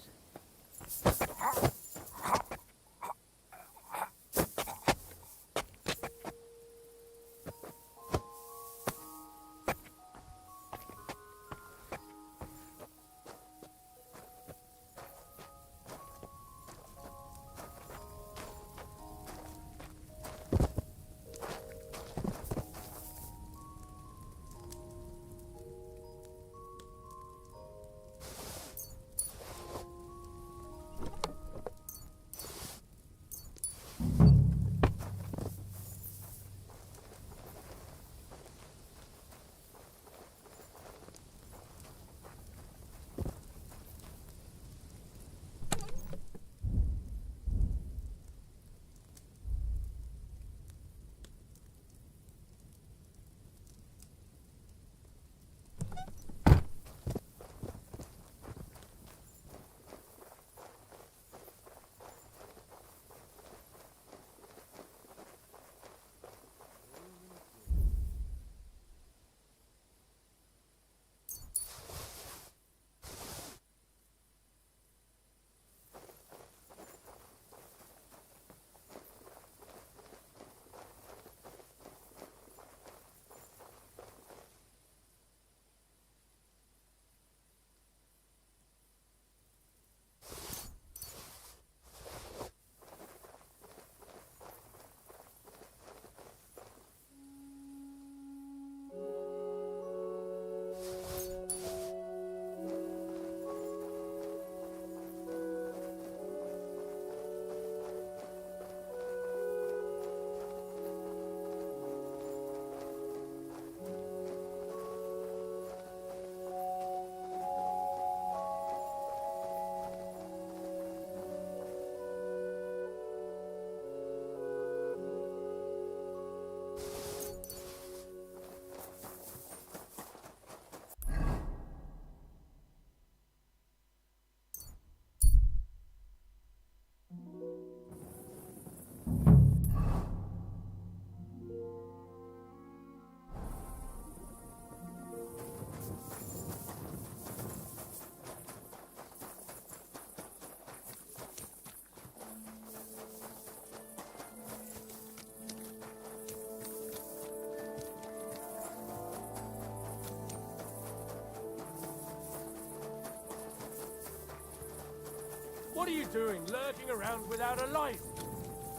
What are you doing, lurking around without a life?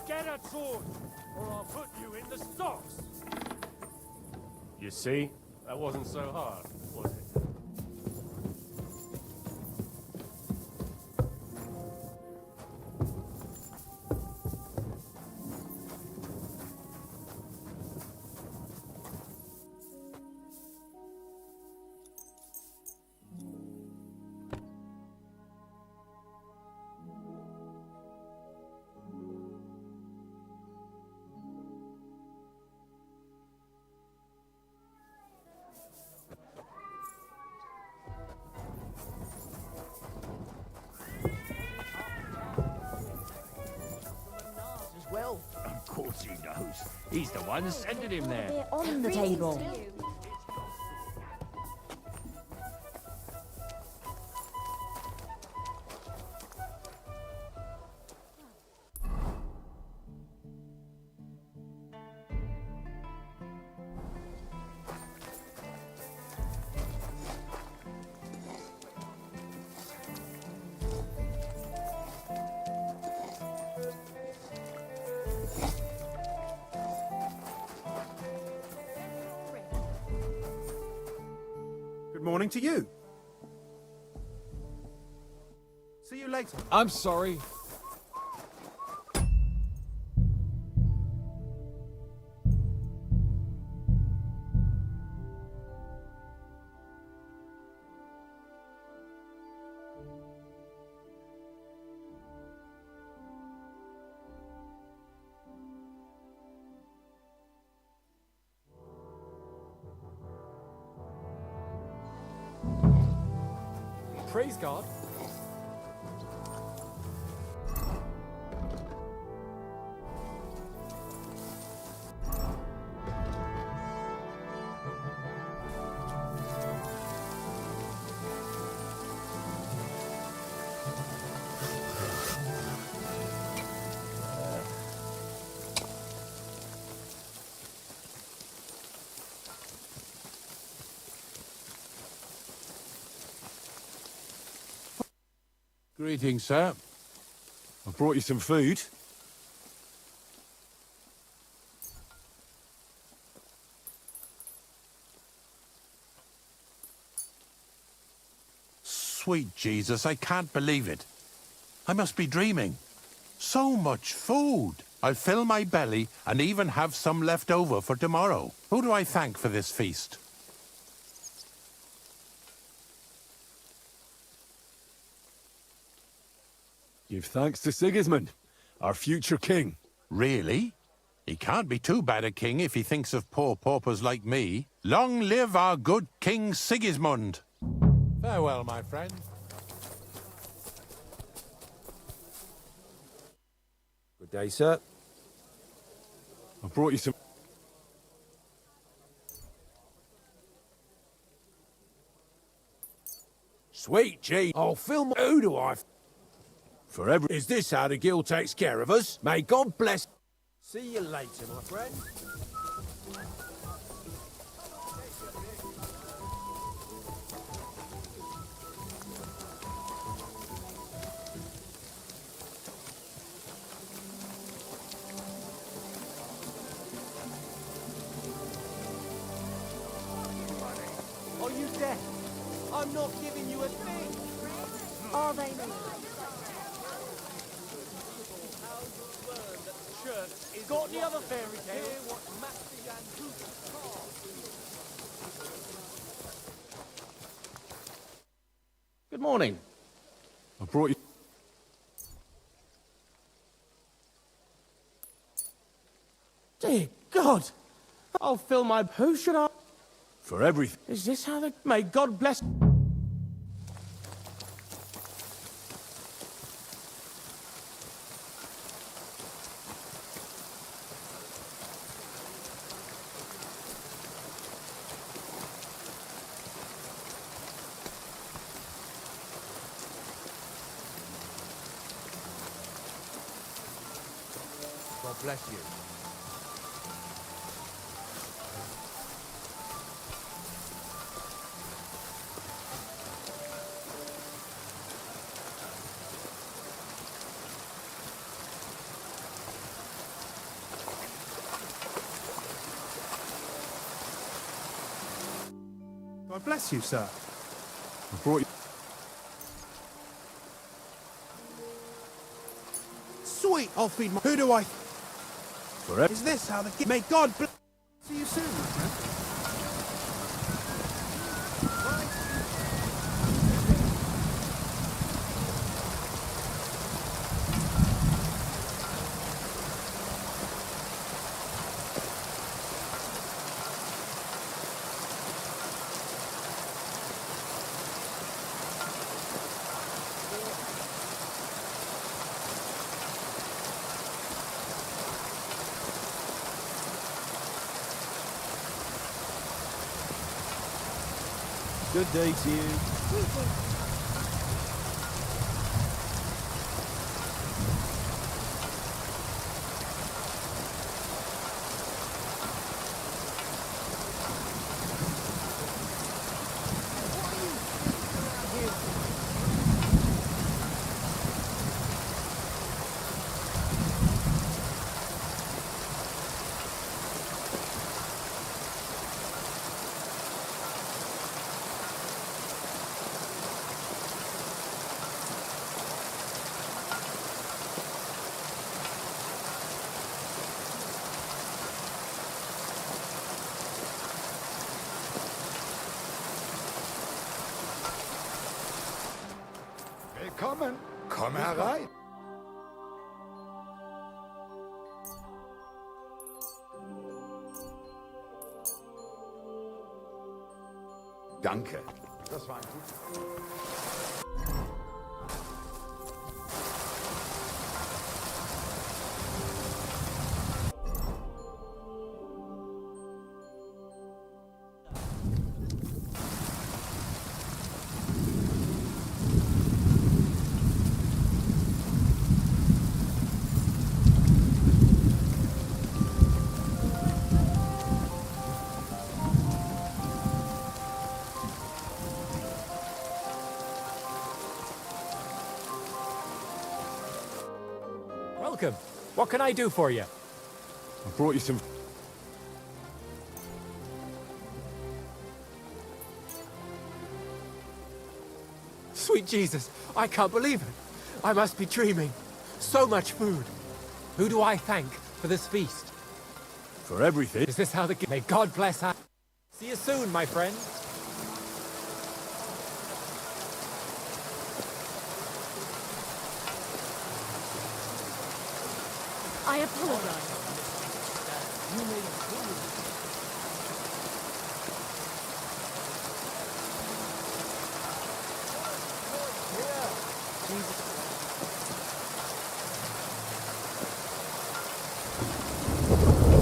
Get a torch, or I'll put you in the stocks! You see? That wasn't so hard, was it? Well, of course he knows. He's the one sending him there. They're on the table. Morning to you. See you later. I'm sorry. Praise God. Greetings, sir. I brought you some food. Sweet Jesus, I can't believe it. I must be dreaming. So much food. I'll fill my belly and even have some left over for tomorrow. Who do I thank for this feast? Give thanks to Sigismund, our future king. Really? He can't be too bad a king if he thinks of poor paupers like me. Long live our good King Sigismund. Farewell, my friend. Good day, sir. I brought you some... Sweet gee, I'll film. Who do I? For every... Is this how the guild takes care of us? May God bless. See you later, my friend. Are you deaf? I'm not giving you a thing. Are they not? Got any other fairy tale? Good morning. I brought you... Dear God, I'll fill my. Who should I? For everything. Is this how the? May God bless. God bless you. God bless you, sir. I brought you... Sweet, I'll feed my... Who do I... For every... Is this how the... May God bless... See you soon, my friend. Good day to you. Willkommen. Komm herein. Danke. Das war ein gut. Welcome. What can I do for you? I brought you some... Sweet Jesus, I can't believe it. I must be dreaming. So much food. Who do I thank for this feast? For everything. Is this how the... May God bless her. See you soon, my friend. I apologize.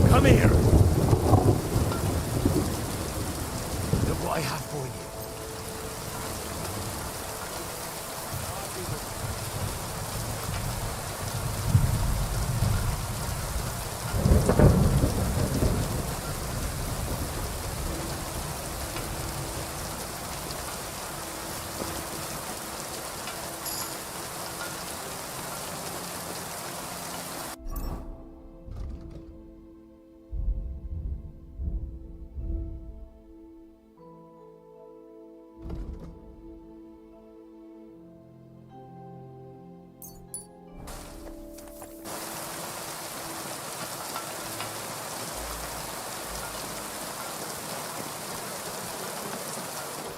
Come here! Look what I have for you.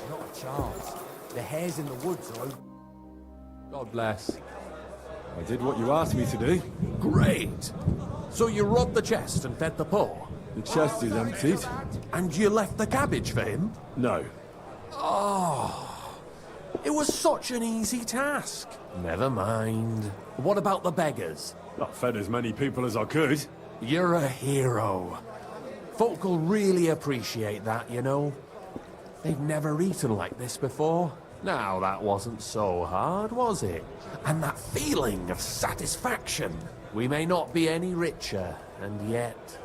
Not a chance. The hares in the woods are... God bless. I did what you asked me to do. Great! So you robbed the chest and fed the poor? The chest is emptied. And you left the cabbage for him? No. Oh, it was such an easy task. Never mind. What about the beggars? I fed as many people as I could. You're a hero. Folk will really appreciate that, you know. They've never eaten like this before. Now, that wasn't so hard, was it? And that feeling of satisfaction. We may not be any richer, and yet...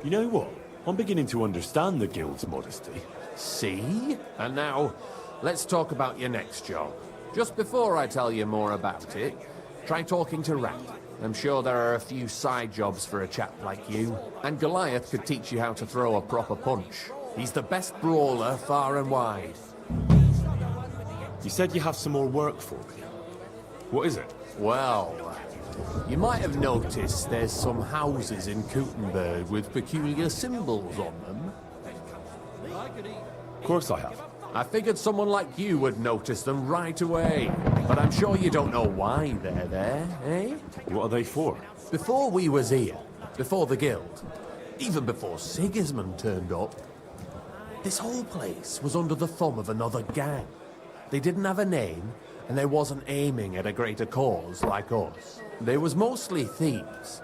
You know what? I'm beginning to understand the guild's modesty. See? And now, let's talk about your next job. Just before I tell you more about it, try talking to Rat. I'm sure there are a few side jobs for a chap like you. And Goliath could teach you how to throw a proper punch. He's the best brawler far and wide. You said you have some more work for me. What is it? Well, you might have noticed there's some houses in Kuttenberg with peculiar symbols on them. Of course I have. I figured someone like you would notice them right away. But I'm sure you don't know why they're there, eh? What are they for? Before we was here, before the guild, even before Sigismund turned up, this whole place was under the thumb of another gang. They didn't have a name, and they wasn't aiming at a greater cause like us. They was mostly thieves,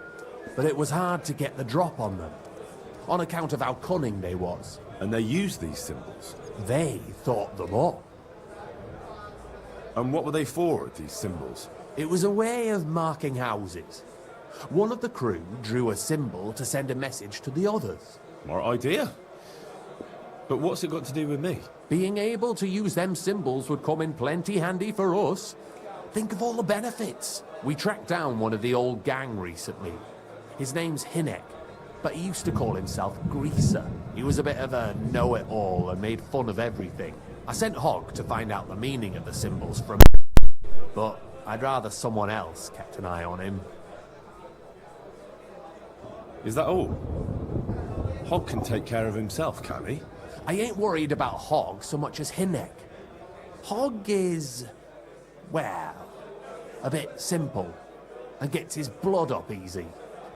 but it was hard to get the drop on them, on account of how cunning they was. And they used these symbols? They thought them up. And what were they for, these symbols? It was a way of marking houses. One of the crew drew a symbol to send a message to the others. Smart idea. But what's it got to do with me? Being able to use them symbols would come in plenty handy for us. Think of all the benefits. We tracked down one of the old gang recently. His name's Hinek, but he used to call himself Greaser. He was a bit of a know-it-all and made fun of everything. I sent Hogg to find out the meaning of the symbols from... But I'd rather someone else kept an eye on him. Is that all? Hogg can take care of himself, can he? I ain't worried about Hogg so much as Hinek. Hogg is... well, a bit simple and gets his blood up easy.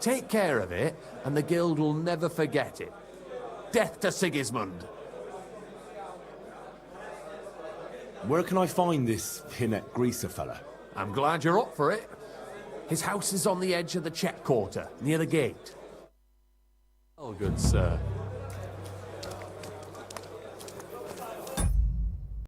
Take care of it, and the guild will never forget it. Death to Sigismund! Where can I find this Hinek Greaser fella? I'm glad you're up for it. His house is on the edge of the check quarter, near the gate. Oh, good sir.